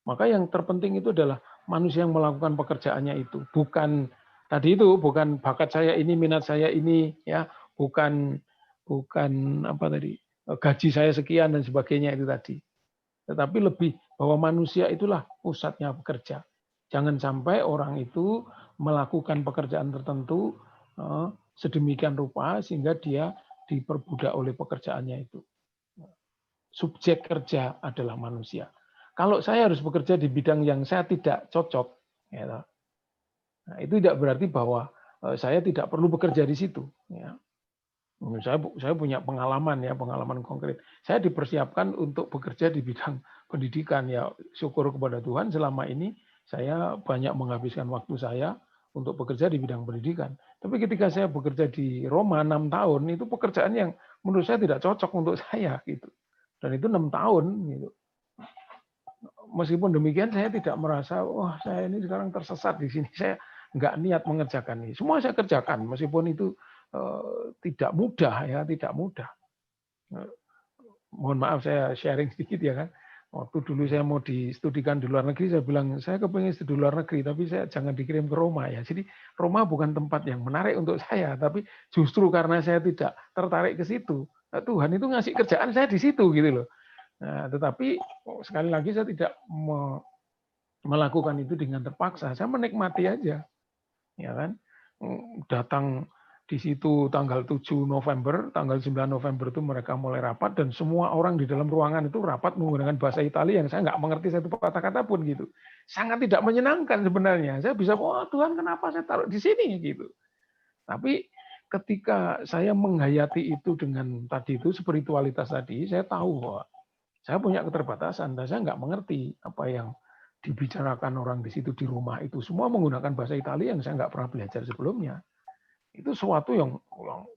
Maka yang terpenting itu adalah manusia yang melakukan pekerjaannya itu, bukan tadi itu, bukan bakat saya ini, minat saya ini, ya, bukan gaji saya sekian dan sebagainya itu tadi. Tetapi lebih bahwa manusia itulah pusatnya bekerja. Jangan sampai orang itu melakukan pekerjaan tertentu sedemikian rupa sehingga dia diperbudak oleh pekerjaannya itu. Subjek kerja adalah manusia. Kalau saya harus bekerja di bidang yang saya tidak cocok, ya, nah, itu tidak berarti bahwa saya tidak perlu bekerja di situ. Ya. Saya punya pengalaman ya, pengalaman konkret. Saya dipersiapkan untuk bekerja di bidang pendidikan ya. Syukur kepada Tuhan selama ini saya banyak menghabiskan waktu saya untuk bekerja di bidang pendidikan. Tapi ketika saya bekerja di Roma 6 tahun itu pekerjaan yang menurut saya tidak cocok untuk saya gitu. Dan itu 6 tahun gitu. Meskipun demikian saya tidak merasa wah saya ini sekarang tersesat di sini, saya nggak niat mengerjakan ini. Semua saya kerjakan meskipun itu tidak mudah ya, tidak mudah. mohon maaf saya sharing sedikit ya kan. Waktu dulu saya mau distudikan di luar negeri, saya bilang saya kepengen studi di luar negeri, tapi saya jangan dikirim ke Roma ya. Jadi Roma bukan tempat yang menarik untuk saya, tapi justru karena saya tidak tertarik ke situ, Tuhan itu ngasih kerjaan saya di situ gitu loh. Nah, tetapi sekali lagi saya tidak melakukan itu dengan terpaksa, saya menikmati aja, ya kan. Datang di situ tanggal 7 November, tanggal 9 November itu mereka mulai rapat dan semua orang di dalam ruangan itu rapat menggunakan bahasa Italia yang saya nggak mengerti satu kata-kata pun gitu. Sangat tidak menyenangkan sebenarnya. Saya bisa, oh Tuhan kenapa saya taruh di sini gitu. Tapi ketika saya menghayati itu dengan tadi itu spiritualitas tadi, saya tahu bahwa saya punya keterbatasan dan saya nggak mengerti apa yang dibicarakan orang di situ di rumah itu. Semua menggunakan bahasa Italia yang saya nggak pernah belajar sebelumnya. Itu sesuatu yang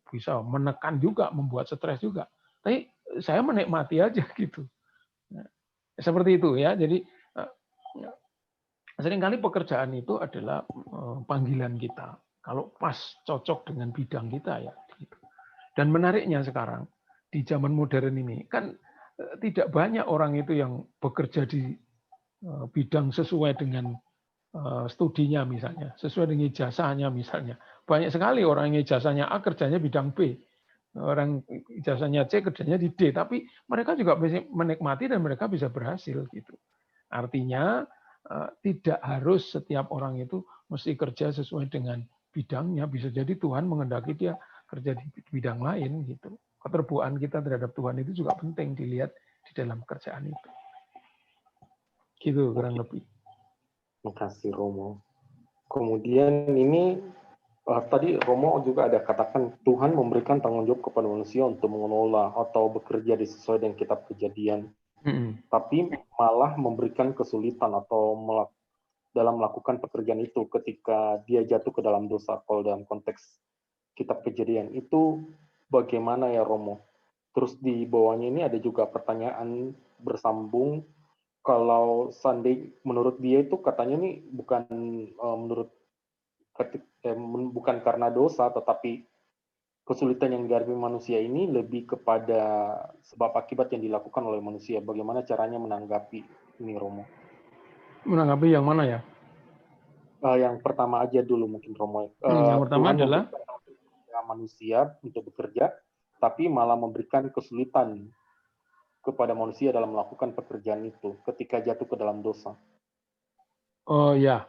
bisa menekan juga, membuat stres juga. Tapi saya menikmati aja gitu. Seperti itu ya. Jadi seringkali pekerjaan itu adalah panggilan kita. Kalau pas cocok dengan bidang kita ya. Dan menariknya sekarang di zaman modern ini kan tidak banyak orang itu yang bekerja di bidang sesuai dengan studinya misalnya, sesuai dengan ijazahnya misalnya. Banyak sekali orang yang ijazahnya A kerjanya bidang B. Orang ijazahnya C kerjanya di D, tapi mereka juga bisa menikmati dan mereka bisa berhasil gitu. Artinya tidak harus setiap orang itu mesti kerja sesuai dengan bidangnya, bisa jadi Tuhan menghendaki dia kerja di bidang lain gitu. Keterbukaan kita terhadap Tuhan itu juga penting dilihat di dalam pekerjaan itu. Gitu kurang lebih. Terima kasih Romo. Kemudian ini tadi Romo juga ada katakan Tuhan memberikan tanggung jawab kepada manusia untuk mengelola atau bekerja sesuai dengan kitab Kejadian. Tapi malah memberikan kesulitan atau dalam melakukan pekerjaan itu ketika dia jatuh ke dalam dosa. Kalau dalam konteks kitab Kejadian itu bagaimana ya Romo? Terus di bawahnya ini ada juga pertanyaan bersambung. Kalau Sunday menurut dia itu katanya nih bukan karena dosa, tetapi kesulitan yang dihadapi manusia ini lebih kepada sebab akibat yang dilakukan oleh manusia. Bagaimana caranya menanggapi ini, Romo? Menanggapi yang mana ya? Yang pertama aja dulu mungkin, Romo. Yang pertama Tuhan adalah manusia untuk bekerja, tapi malah memberikan kesulitan kepada manusia dalam melakukan pekerjaan itu ketika jatuh ke dalam dosa. Oh ya,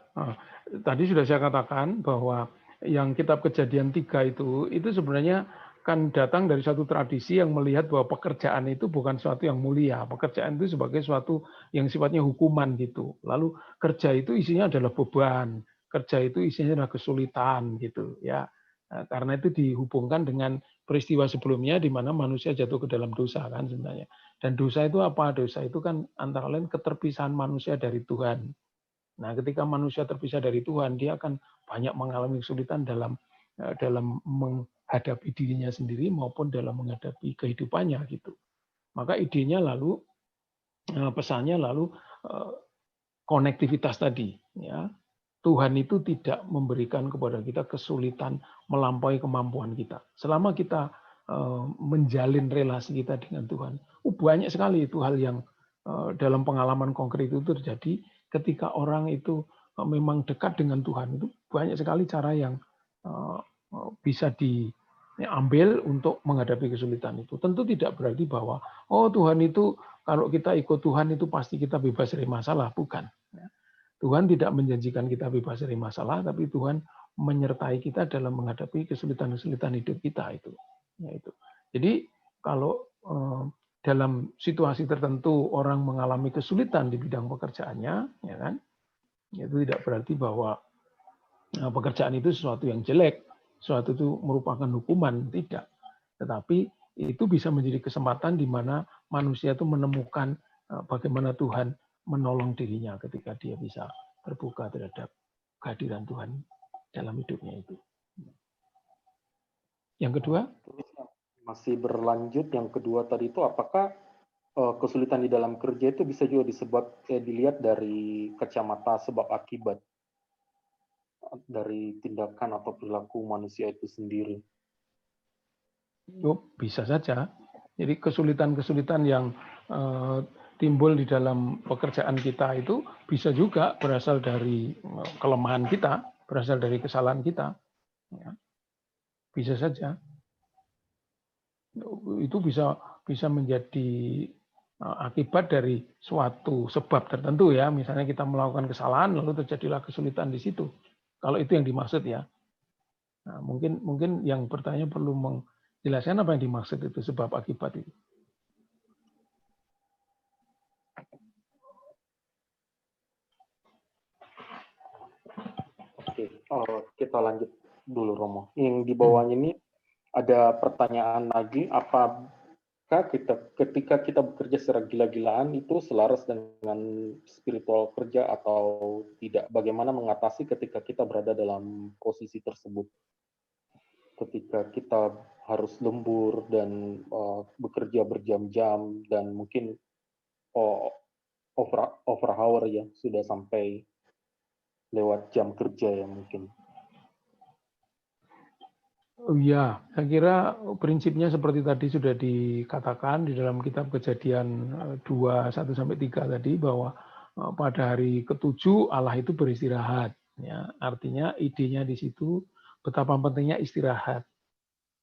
tadi sudah saya katakan bahwa yang kitab Kejadian 3 itu sebenarnya kan datang dari satu tradisi yang melihat bahwa pekerjaan itu bukan suatu yang mulia. Pekerjaan itu sebagai suatu yang sifatnya hukuman gitu. Lalu kerja itu isinya adalah beban, kerja itu isinya adalah kesulitan gitu ya. Karena itu dihubungkan dengan peristiwa sebelumnya di mana manusia jatuh ke dalam dosa kan sebenarnya. Dan dosa itu apa? Dosa itu kan antara lain keterpisahan manusia dari Tuhan. Nah, ketika manusia terpisah dari Tuhan, dia akan banyak mengalami kesulitan dalam menghadapi dirinya sendiri maupun dalam menghadapi kehidupannya gitu. Maka idenya lalu pesannya lalu konektivitas tadi ya. Tuhan itu tidak memberikan kepada kita kesulitan melampaui kemampuan kita. Selama kita menjalin relasi kita dengan Tuhan, banyak sekali itu hal yang dalam pengalaman konkret itu terjadi ketika orang itu memang dekat dengan Tuhan. Itu banyak sekali cara yang bisa diambil untuk menghadapi kesulitan itu. Tentu tidak berarti bahwa Tuhan itu kalau kita ikut Tuhan itu pasti kita bebas dari masalah, bukan. Tuhan tidak menjanjikan kita bebas dari masalah, tapi Tuhan menyertai kita dalam menghadapi kesulitan-kesulitan hidup kita itu. Jadi kalau dalam situasi tertentu orang mengalami kesulitan di bidang pekerjaannya, ya kan, itu tidak berarti bahwa pekerjaan itu sesuatu yang jelek, sesuatu itu merupakan hukuman, tidak. Tetapi itu bisa menjadi kesempatan di mana manusia itu menemukan bagaimana Tuhan menolong dirinya ketika dia bisa terbuka terhadap kehadiran Tuhan dalam hidupnya itu. Yang kedua? Masih berlanjut, yang kedua tadi itu apakah kesulitan di dalam kerja itu bisa juga dilihat dari kacamata sebab akibat dari tindakan atau perilaku manusia itu sendiri? Bisa saja. Jadi kesulitan-kesulitan yang timbul di dalam pekerjaan kita itu bisa juga berasal dari kelemahan kita, berasal dari kesalahan kita. Ya. Bisa saja. Itu bisa menjadi akibat dari suatu sebab tertentu ya. Misalnya kita melakukan kesalahan lalu terjadilah kesulitan di situ. Kalau itu yang dimaksud ya. Nah, mungkin yang bertanya perlu menjelaskan apa yang dimaksud itu sebab akibat itu. Oke, kita lanjut dulu Romo. Yang di bawahnya ini ada pertanyaan lagi, apakah ketika kita bekerja secara gila-gilaan itu selaras dengan spiritual kerja atau tidak? Bagaimana mengatasi ketika kita berada dalam posisi tersebut? Ketika kita harus lembur dan bekerja berjam-jam dan mungkin over hour ya, sudah sampai lewat jam kerja ya mungkin. Ya, saya kira prinsipnya seperti tadi sudah dikatakan di dalam kitab Kejadian 2:1-3 tadi, bahwa pada hari ke-7 Allah itu beristirahat. Ya, artinya idenya di situ betapa pentingnya istirahat.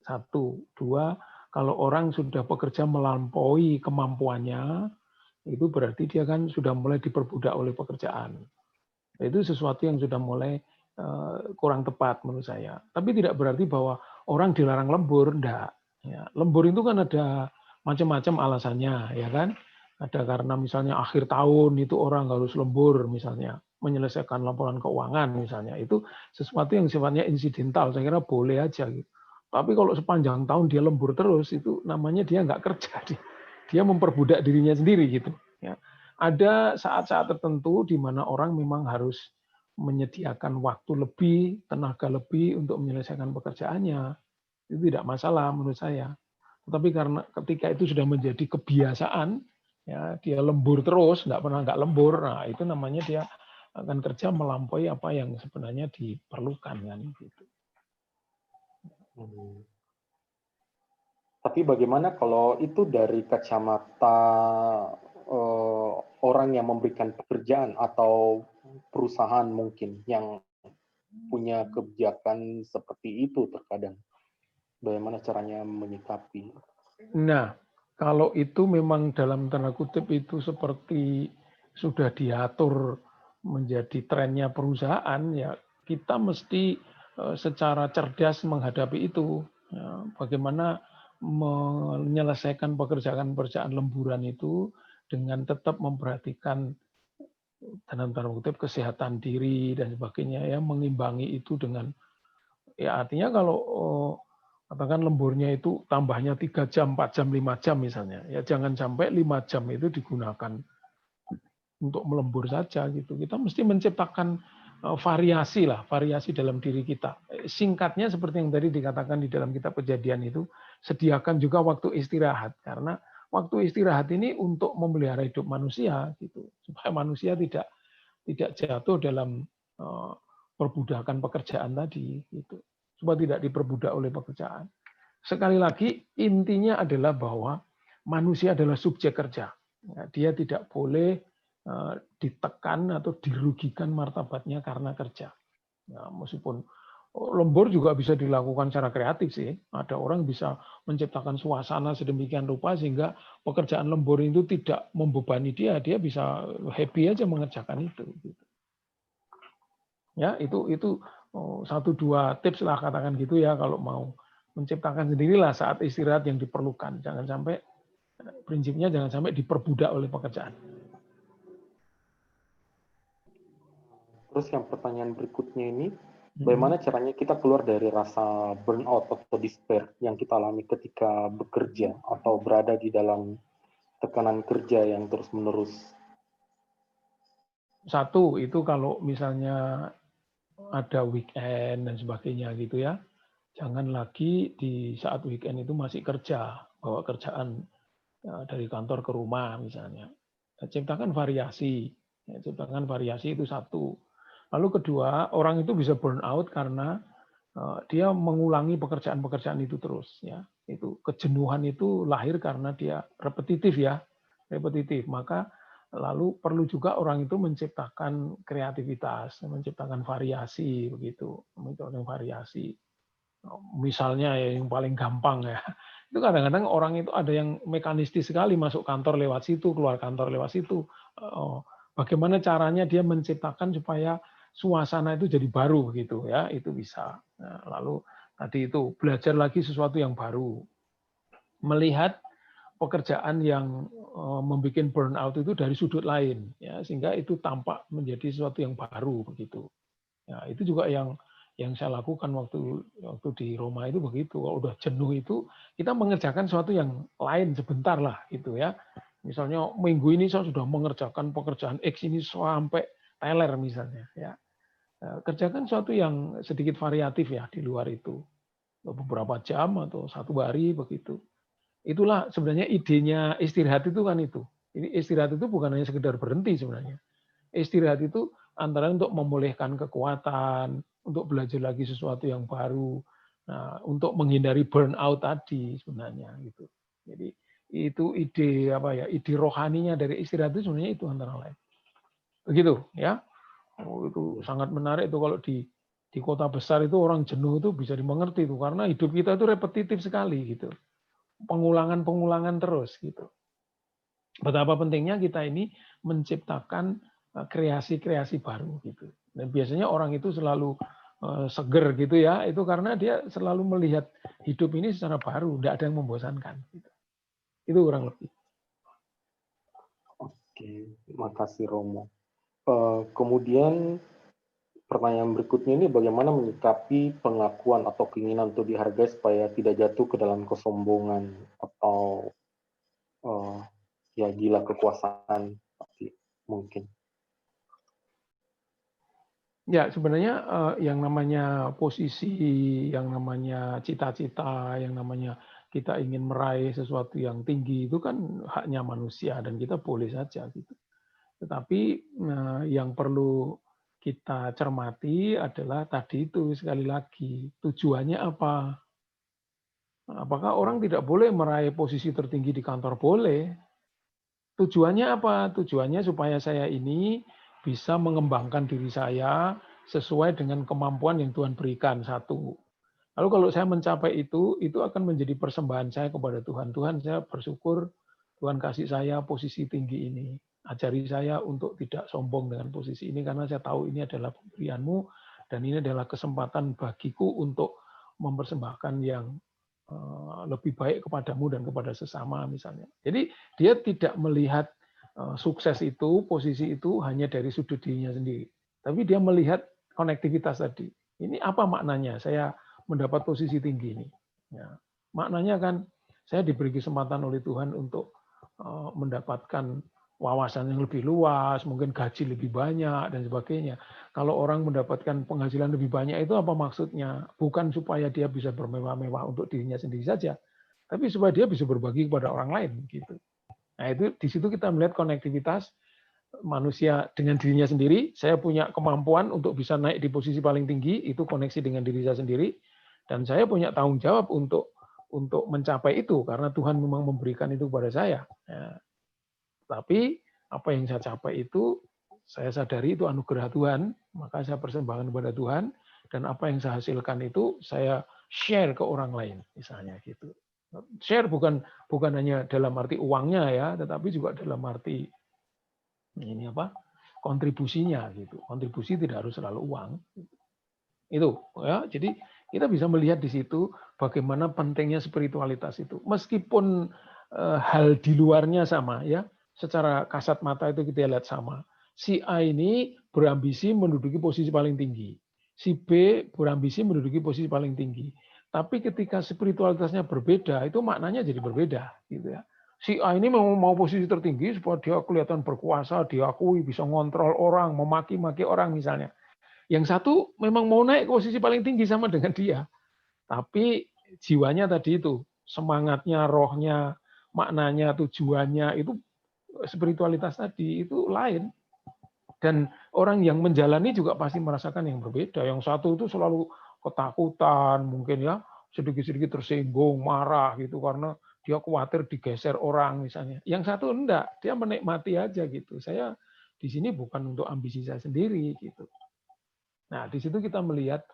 1, 2, kalau orang sudah bekerja melampaui kemampuannya, itu berarti dia kan sudah mulai diperbudak oleh pekerjaan. Itu sesuatu yang sudah mulai kurang tepat menurut saya. Tapi tidak berarti bahwa orang dilarang lembur, enggak. Ya, lembur itu kan ada macam-macam alasannya, ya kan? Ada karena misalnya akhir tahun itu orang harus lembur, misalnya menyelesaikan laporan keuangan, misalnya itu sesuatu yang sifatnya insidental. Saya kira boleh aja. Gitu. Tapi kalau sepanjang tahun dia lembur terus, itu namanya dia nggak kerja, dia memperbudak dirinya sendiri gitu. Ya. Ada saat-saat tertentu di mana orang memang harus menyediakan waktu lebih, tenaga lebih untuk menyelesaikan pekerjaannya. Itu tidak masalah menurut saya. Tetapi karena ketika itu sudah menjadi kebiasaan, ya dia lembur terus, nggak lembur, nah itu namanya dia akan kerja melampaui apa yang sebenarnya diperlukan kan gitu. Tapi bagaimana kalau itu dari kacamata orang yang memberikan pekerjaan atau perusahaan mungkin yang punya kebijakan seperti itu terkadang? Bagaimana caranya menyikapi? Nah, kalau itu memang dalam tanda kutip itu seperti sudah diatur menjadi trennya perusahaan, ya kita mesti secara cerdas menghadapi itu. Ya, bagaimana menyelesaikan pekerjaan-pekerjaan lemburan itu dengan tetap memperhatikan dalam tanda kutip kesehatan diri dan sebagainya, ya mengimbangi itu dengan ya artinya kalau katakan lemburnya itu tambahnya 3 jam, 4 jam, 5 jam misalnya, ya jangan sampai 5 jam itu digunakan untuk melembur saja gitu. Kita mesti menciptakan variasi lah, variasi dalam diri kita. Singkatnya seperti yang tadi dikatakan di dalam kitab Kejadian itu, sediakan juga waktu istirahat, karena waktu istirahat ini untuk memelihara hidup manusia gitu, supaya manusia tidak jatuh dalam perbudakan pekerjaan tadi gitu, supaya tidak diperbudak oleh pekerjaan. Sekali lagi intinya adalah bahwa manusia adalah subjek kerja. Dia tidak boleh ditekan atau dirugikan martabatnya karena kerja. Ya, meskipun lembur juga bisa dilakukan secara kreatif sih. Ada orang bisa menciptakan suasana sedemikian rupa sehingga pekerjaan lembur itu tidak membebani dia. Dia bisa happy aja mengerjakan itu. Ya, itu 1-2 tips lah katakan gitu ya, kalau mau menciptakan sendirilah saat istirahat yang diperlukan. Jangan sampai prinsipnya jangan sampai diperbudak oleh pekerjaan. Terus yang pertanyaan berikutnya ini, bagaimana caranya kita keluar dari rasa burnout atau despair yang kita alami ketika bekerja atau berada di dalam tekanan kerja yang terus-menerus? 1, itu kalau misalnya ada weekend dan sebagainya gitu ya, jangan lagi di saat weekend itu masih kerja, bawa kerjaan dari kantor ke rumah misalnya. Ciptakan variasi. Ciptakan variasi itu 1. Lalu kedua, orang itu bisa burn out karena dia mengulangi pekerjaan-pekerjaan itu terus. Ya. Itu kejenuhan itu lahir karena dia repetitif ya, repetitif. Maka lalu perlu juga orang itu menciptakan kreativitas, menciptakan variasi begitu, menciptakan variasi. Misalnya yang paling gampang ya, itu kadang-kadang orang itu ada yang mekanistis sekali, masuk kantor lewat situ, keluar kantor lewat situ. Bagaimana caranya dia menciptakan supaya suasana itu jadi baru gitu ya, itu bisa. Nah, lalu tadi itu belajar lagi sesuatu yang baru, melihat pekerjaan yang membuat burnout itu dari sudut lain, ya, sehingga itu tampak menjadi sesuatu yang baru begitu. Ya, itu juga yang saya lakukan waktu di Roma itu begitu. Kalau udah jenuh itu kita mengerjakan sesuatu yang lain sebentar lah gitu ya. Misalnya minggu ini saya sudah mengerjakan pekerjaan X ini sampai teler misalnya ya. Kerjakan sesuatu yang sedikit variatif ya di luar itu. Beberapa jam atau 1 hari begitu. Itulah sebenarnya idenya istirahat itu kan itu. Ini istirahat itu bukan hanya sekedar berhenti sebenarnya. Istirahat itu antara untuk memulihkan kekuatan, untuk belajar lagi sesuatu yang baru, nah, untuk menghindari burnout tadi sebenarnya gitu. Jadi itu ide apa ya? Ide rohaninya dari istirahat itu sebenarnya itu antara lain. Begitu ya. Oh, itu sangat menarik itu kalau di kota besar itu orang jenuh itu bisa dimengerti itu karena hidup kita itu repetitif sekali gitu. Pengulangan terus gitu. Betapa pentingnya kita ini menciptakan kreasi-kreasi baru gitu. Dan biasanya orang itu selalu seger gitu ya, itu karena dia selalu melihat hidup ini secara baru, tidak ada yang membosankan. Gitu. Itu kurang lebih. Oke, terima kasih Romo. Kemudian pertanyaan berikutnya ini bagaimana menyikapi pengakuan atau keinginan untuk dihargai supaya tidak jatuh ke dalam kesombongan atau ya gila kekuasaan mungkin. Ya sebenarnya yang namanya posisi, yang namanya cita-cita, yang namanya kita ingin meraih sesuatu yang tinggi itu kan haknya manusia dan kita boleh saja gitu. Tetapi yang perlu kita cermati adalah tadi itu sekali lagi tujuannya apa? Apakah orang tidak boleh meraih posisi tertinggi di kantor? Boleh. Tujuannya apa? Tujuannya supaya saya ini bisa mengembangkan diri saya sesuai dengan kemampuan yang Tuhan berikan, satu. Lalu kalau saya mencapai itu akan menjadi persembahan saya kepada Tuhan. Tuhan, saya bersyukur Tuhan kasih saya posisi tinggi ini. Ajari saya untuk tidak sombong dengan posisi ini, karena saya tahu ini adalah pemberian-Mu, dan ini adalah kesempatan bagiku untuk mempersembahkan yang lebih baik kepadamu dan kepada sesama misalnya. Jadi dia tidak melihat sukses itu, posisi itu hanya dari sudut dirinya sendiri. Tapi dia melihat konektivitas tadi. Ini apa maknanya saya mendapat posisi tinggi ini? Ya, maknanya kan saya diberi kesempatan oleh Tuhan untuk mendapatkan wawasan yang lebih luas, mungkin gaji lebih banyak, dan sebagainya. Kalau orang mendapatkan penghasilan lebih banyak itu apa maksudnya? Bukan supaya dia bisa bermewah-mewah untuk dirinya sendiri saja, tapi supaya dia bisa berbagi kepada orang lain. Gitu. Nah itu di situ kita melihat konektivitas manusia dengan dirinya sendiri. Saya punya kemampuan untuk bisa naik di posisi paling tinggi, itu koneksi dengan diri saya sendiri, dan saya punya tanggung jawab untuk mencapai itu karena Tuhan memang memberikan itu kepada saya. Ya. Tapi apa yang saya capai itu saya sadari itu anugerah Tuhan, maka saya persembahkan kepada Tuhan, dan apa yang saya hasilkan itu saya share ke orang lain, misalnya gitu. Share bukan hanya dalam arti uangnya ya, tetapi juga dalam arti ini apa? Kontribusinya gitu. Kontribusi tidak harus selalu uang. Itu ya. Jadi kita bisa melihat di situ bagaimana pentingnya spiritualitas itu. Meskipun hal di luarnya sama ya. Secara kasat mata itu kita lihat sama. Si A ini berambisi menduduki posisi paling tinggi. Si B berambisi menduduki posisi paling tinggi. Tapi ketika spiritualitasnya berbeda, itu maknanya jadi berbeda, gitu ya. Si A ini mau posisi tertinggi supaya dia kelihatan berkuasa, diakui, bisa ngontrol orang, memaki-maki orang misalnya. Yang satu memang mau naik ke posisi paling tinggi sama dengan dia. Tapi jiwanya tadi itu, semangatnya, rohnya, maknanya, tujuannya, itu spiritualitas tadi itu lain. Dan orang yang menjalani juga pasti merasakan yang berbeda. Yang satu itu selalu ketakutan, mungkin ya, sedikit-sedikit tersinggung, marah gitu karena dia khawatir digeser orang misalnya. Yang satu enggak, dia menikmati aja gitu. Saya di sini bukan untuk ambisi saya sendiri gitu. Nah, di situ kita melihat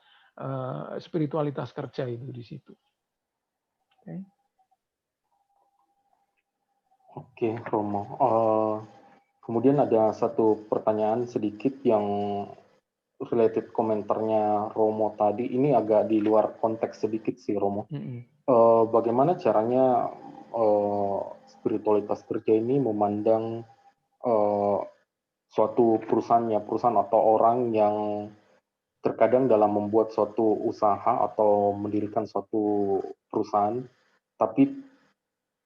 spiritualitas kerja itu di situ. Oke, Romo. Kemudian ada satu pertanyaan sedikit yang related komentarnya Romo tadi. Ini agak di luar konteks sedikit sih, Romo. Bagaimana caranya spiritualitas kerja ini memandang suatu perusahaan atau orang yang terkadang dalam membuat suatu usaha atau mendirikan suatu perusahaan, tapi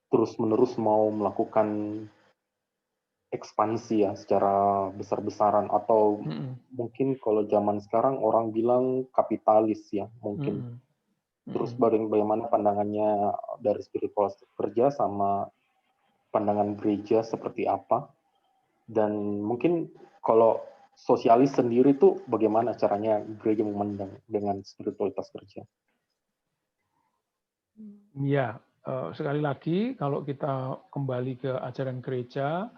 terus-menerus mau melakukan ekspansi ya secara besar-besaran, atau mungkin kalau zaman sekarang orang bilang kapitalis ya mungkin. Terus bagaimana pandangannya dari spiritualitas kerja sama pandangan gereja seperti apa? Dan mungkin kalau sosialis sendiri tuh bagaimana caranya gereja memandang dengan spiritualitas kerja? Ya, sekali lagi kalau kita kembali ke ajaran gereja,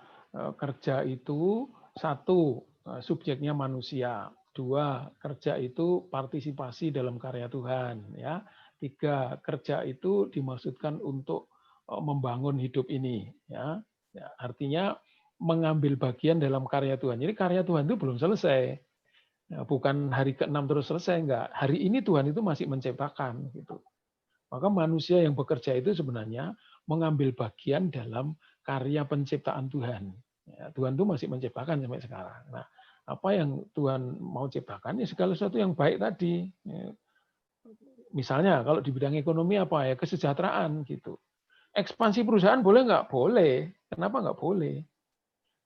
kerja itu satu, subjeknya manusia. Dua, kerja itu partisipasi dalam karya Tuhan. Ya. Tiga, kerja itu dimaksudkan untuk membangun hidup ini. Ya. Ya, artinya mengambil bagian dalam karya Tuhan. Jadi karya Tuhan itu belum selesai. Ya, bukan hari ke-6 terus selesai, enggak. Hari ini Tuhan itu masih menciptakan. Gitu. Maka manusia yang bekerja itu sebenarnya mengambil bagian dalam karya penciptaan Tuhan. Ya, Tuhan itu masih menciptakan sampai sekarang. Nah, apa yang Tuhan mau ciptakan ya segala sesuatu yang baik tadi. Ya, misalnya kalau di bidang ekonomi apa ya, kesejahteraan gitu. Ekspansi perusahaan boleh nggak? Boleh. Kenapa nggak boleh?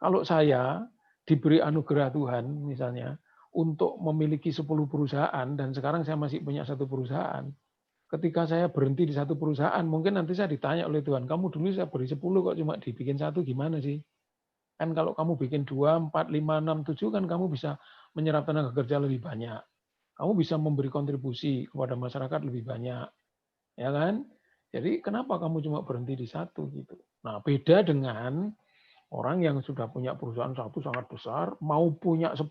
Kalau saya diberi anugerah Tuhan misalnya untuk memiliki 10 perusahaan dan sekarang saya masih punya 1 perusahaan. Ketika saya berhenti di 1 perusahaan, mungkin nanti saya ditanya oleh Tuhan, kamu dulu saya beri 10 kok cuma dibikin 1 gimana sih? Kan kalau kamu bikin 2, 4, 5, 6, 7 kan kamu bisa menyerap tenaga kerja lebih banyak. Kamu bisa memberi kontribusi kepada masyarakat lebih banyak. Ya kan? Jadi kenapa kamu cuma berhenti di 1 gitu? Nah, beda dengan orang yang sudah punya perusahaan 1 sangat besar, mau punya 10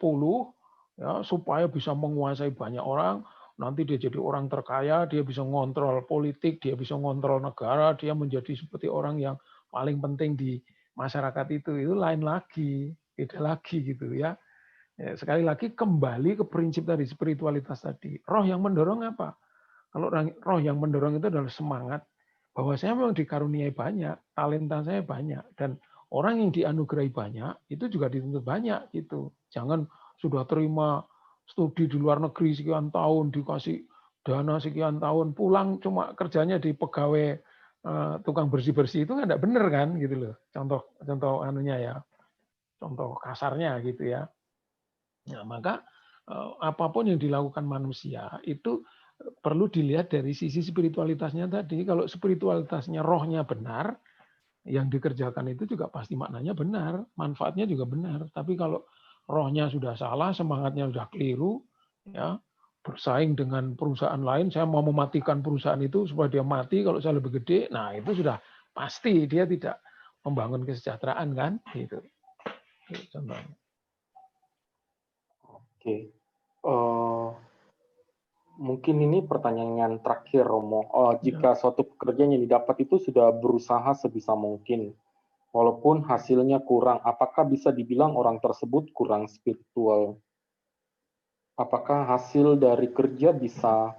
ya supaya bisa menguasai banyak orang. Nanti dia jadi orang terkaya, dia bisa ngontrol politik, dia bisa ngontrol negara, dia menjadi seperti orang yang paling penting di masyarakat itu lain lagi, beda lagi gitu ya. Ya, sekali lagi kembali ke prinsip tadi, spiritualitas tadi. Roh yang mendorong apa? Kalau roh yang mendorong itu adalah semangat bahwa saya memang dikaruniai banyak, talenta saya banyak, dan orang yang dianugerahi banyak itu juga dituntut banyak gitu. Jangan sudah terima studi di luar negeri sekian tahun, dikasih dana sekian tahun, pulang cuma kerjanya di pegawai tukang bersih-bersih, itu nggak bener kan gitu loh. Contoh anunya ya, contoh kasarnya gitu ya. Nah, maka apapun yang dilakukan manusia itu perlu dilihat dari sisi spiritualitasnya tadi. Kalau spiritualitasnya rohnya benar, yang dikerjakan itu juga pasti maknanya benar, manfaatnya juga benar. Tapi kalau rohnya sudah salah, semangatnya sudah keliru, ya bersaing dengan perusahaan lain, saya mau mematikan perusahaan itu supaya dia mati kalau saya lebih gede, nah itu sudah pasti dia tidak membangun kesejahteraan kan, gitu. Contohnya. Oke. Mungkin ini pertanyaan yang terakhir, Romo. Jika suatu pekerjaan yang didapat itu sudah berusaha sebisa mungkin, walaupun hasilnya kurang, apakah bisa dibilang orang tersebut kurang spiritual? Apakah hasil dari kerja bisa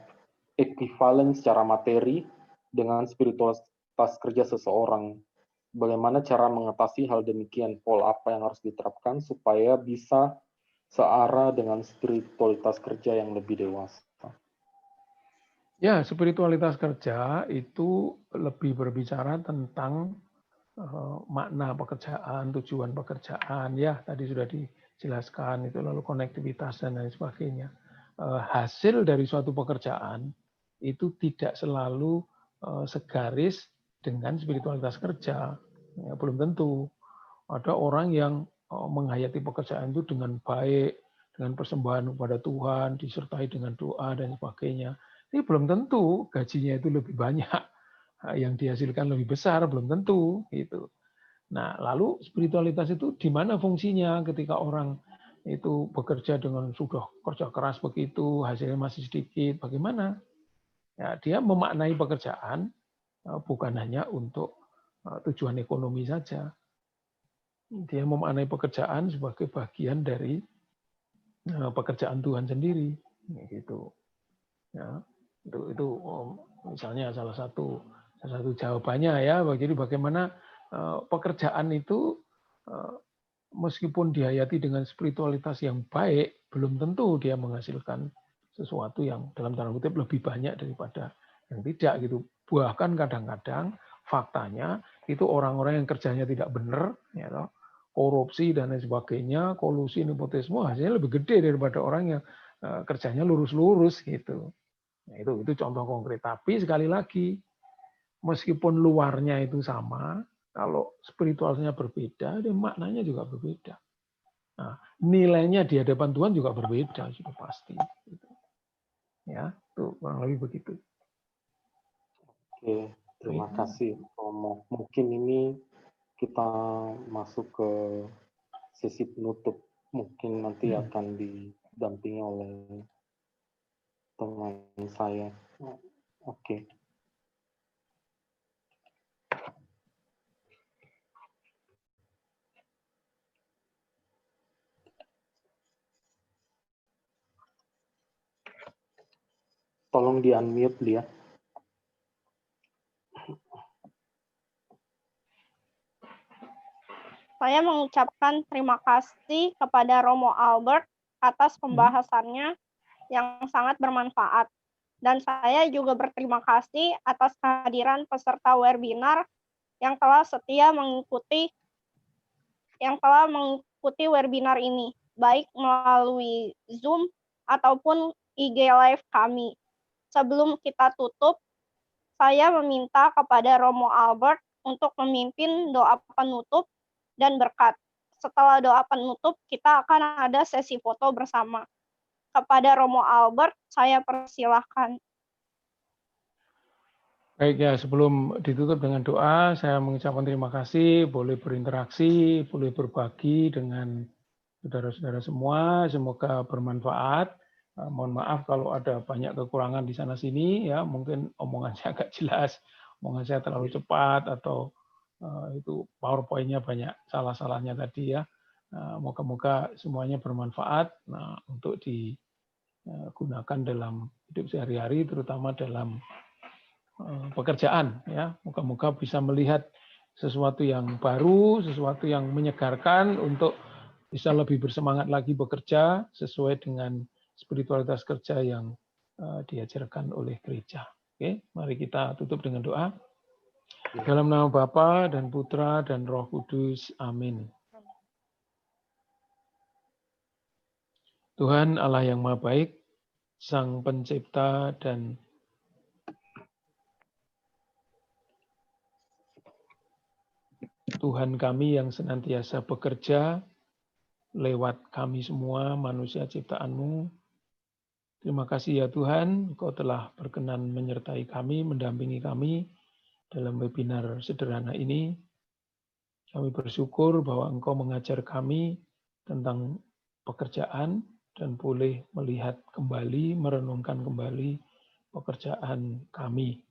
ekuivalen secara materi dengan spiritualitas kerja seseorang? Bagaimana cara mengatasi hal demikian, Paul? Apa yang harus diterapkan supaya bisa searah dengan spiritualitas kerja yang lebih dewasa? Ya, spiritualitas kerja itu lebih berbicara tentang makna pekerjaan, tujuan pekerjaan, ya tadi sudah dijelaskan itu, lalu konektivitas dan lain sebagainya. Hasil dari suatu pekerjaan itu tidak selalu segaris dengan spiritualitas kerja, ya, belum tentu. Ada orang yang menghayati pekerjaan itu dengan baik, dengan persembahan kepada Tuhan, disertai dengan doa dan sebagainya. Ini belum tentu gajinya itu lebih banyak, yang dihasilkan lebih besar, belum tentu gitu. Nah, lalu spiritualitas itu di mana fungsinya ketika orang itu bekerja dengan sudah kerja keras begitu, hasilnya masih sedikit, bagaimana? Ya, dia memaknai pekerjaan bukan hanya untuk tujuan ekonomi saja. Dia memaknai pekerjaan sebagai bagian dari pekerjaan Tuhan sendiri, gitu. Ya, itu misalnya salah satu jawabannya ya. Jadi bagaimana pekerjaan itu meskipun dihayati dengan spiritualitas yang baik, belum tentu dia menghasilkan sesuatu yang dalam tanda kutip lebih banyak daripada yang tidak gitu. Bahkan kadang-kadang faktanya itu orang-orang yang kerjanya tidak benar, ya, korupsi dan lain sebagainya, kolusi, nepotisme, hasilnya lebih gede daripada orang yang kerjanya lurus-lurus gitu. Nah, itu contoh konkret. Tapi sekali lagi, meskipun luarnya itu sama, kalau spiritualnya berbeda, dia maknanya juga berbeda. Nah, nilainya di hadapan Tuhan juga berbeda, sudah pasti. Ya, itu kurang lebih begitu. Oke, terima kasih Romo. Mungkin ini kita masuk ke sesi penutup. Mungkin nanti akan didampingi oleh teman saya. Oke. Tolong di-unmute dia. Saya mengucapkan terima kasih kepada Romo Albert atas pembahasannya yang sangat bermanfaat. Dan saya juga berterima kasih atas kehadiran peserta webinar yang telah setia mengikuti webinar ini, baik melalui Zoom ataupun IG Live kami. Sebelum kita tutup, saya meminta kepada Romo Albert untuk memimpin doa penutup dan berkat. Setelah doa penutup, kita akan ada sesi foto bersama. Kepada Romo Albert, saya persilahkan. Baik ya, sebelum ditutup dengan doa, saya mengucapkan terima kasih, boleh berinteraksi, boleh berbagi dengan saudara-saudara semua, semoga bermanfaat. Mohon maaf kalau ada banyak kekurangan di sana-sini, ya mungkin omongan saya agak jelas, omongan saya terlalu cepat, atau itu PowerPoint-nya banyak salah-salahnya tadi ya. Moga-moga semuanya bermanfaat untuk digunakan dalam hidup sehari-hari, terutama dalam pekerjaan ya. Moga-moga bisa melihat sesuatu yang baru, sesuatu yang menyegarkan untuk bisa lebih bersemangat lagi bekerja sesuai dengan spiritualitas kerja yang diajarkan oleh gereja. Oke, mari kita tutup dengan doa. Dalam nama Bapa dan Putra dan Roh Kudus. Amin. Tuhan Allah yang Maha Baik, Sang Pencipta dan Tuhan kami yang senantiasa bekerja lewat kami semua manusia ciptaan-Mu. Terima kasih ya Tuhan, Engkau telah berkenan menyertai kami, mendampingi kami dalam webinar sederhana ini. Kami bersyukur bahwa Engkau mengajar kami tentang pekerjaan dan boleh melihat kembali, merenungkan kembali pekerjaan kami.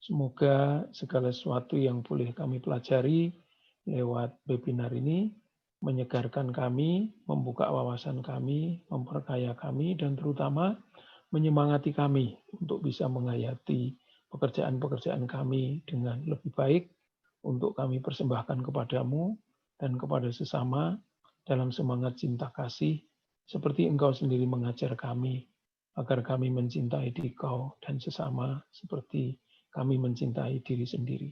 Semoga segala sesuatu yang boleh kami pelajari lewat webinar ini menyegarkan kami, membuka wawasan kami, memperkaya kami, dan terutama menyemangati kami untuk bisa menghayati pekerjaan-pekerjaan kami dengan lebih baik untuk kami persembahkan kepadamu dan kepada sesama dalam semangat cinta kasih, seperti Engkau sendiri mengajar kami, agar kami mencintai Dikau dan sesama seperti kami mencintai diri sendiri.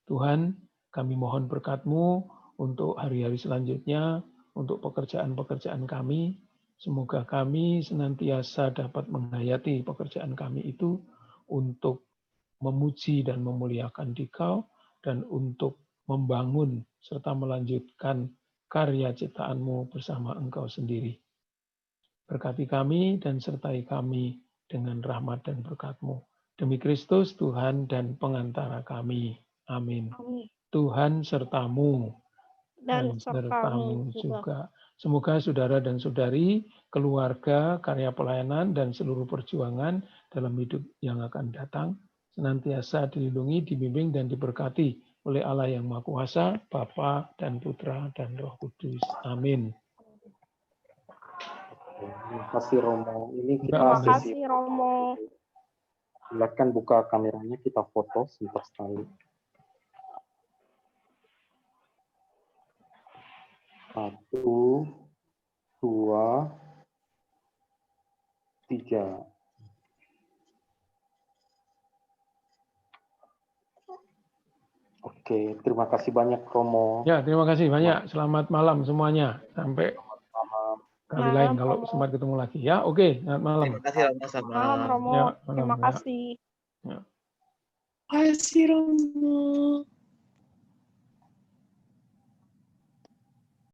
Tuhan, kami mohon berkat-Mu untuk hari-hari selanjutnya, untuk pekerjaan-pekerjaan kami. Semoga kami senantiasa dapat menghayati pekerjaan kami itu untuk memuji dan memuliakan Dikau dan untuk membangun serta melanjutkan karya ciptaan-Mu bersama Engkau sendiri. Berkati kami dan sertai kami dengan rahmat dan berkat-Mu. Demi Kristus Tuhan dan pengantara kami. Amin. Amin. Tuhan sertamu Dan sertamu juga. juga. Semoga saudara dan saudari, keluarga, karya pelayanan, dan seluruh perjuangan dalam hidup yang akan datang senantiasa dilindungi, dibimbing, dan diberkati oleh Allah yang Maha Kuasa, Bapa dan Putra dan Roh Kudus. Amin. Terima kasih Romo. Ini kita Terima sesi. kasih Romo. Silakan buka kameranya, kita foto sebentar sekali. 1, 2, 3. Oke, terima kasih banyak Romo. Ya, terima kasih banyak. Selamat malam semuanya. Sampai kali lain kalau sempat ketemu lagi. Ya, oke. Selamat malam. Terima kasih Romo. Selamat Malam malam. Romo. Ya, malam, Terima ya. kasih. Ya. Terima kasih Romo.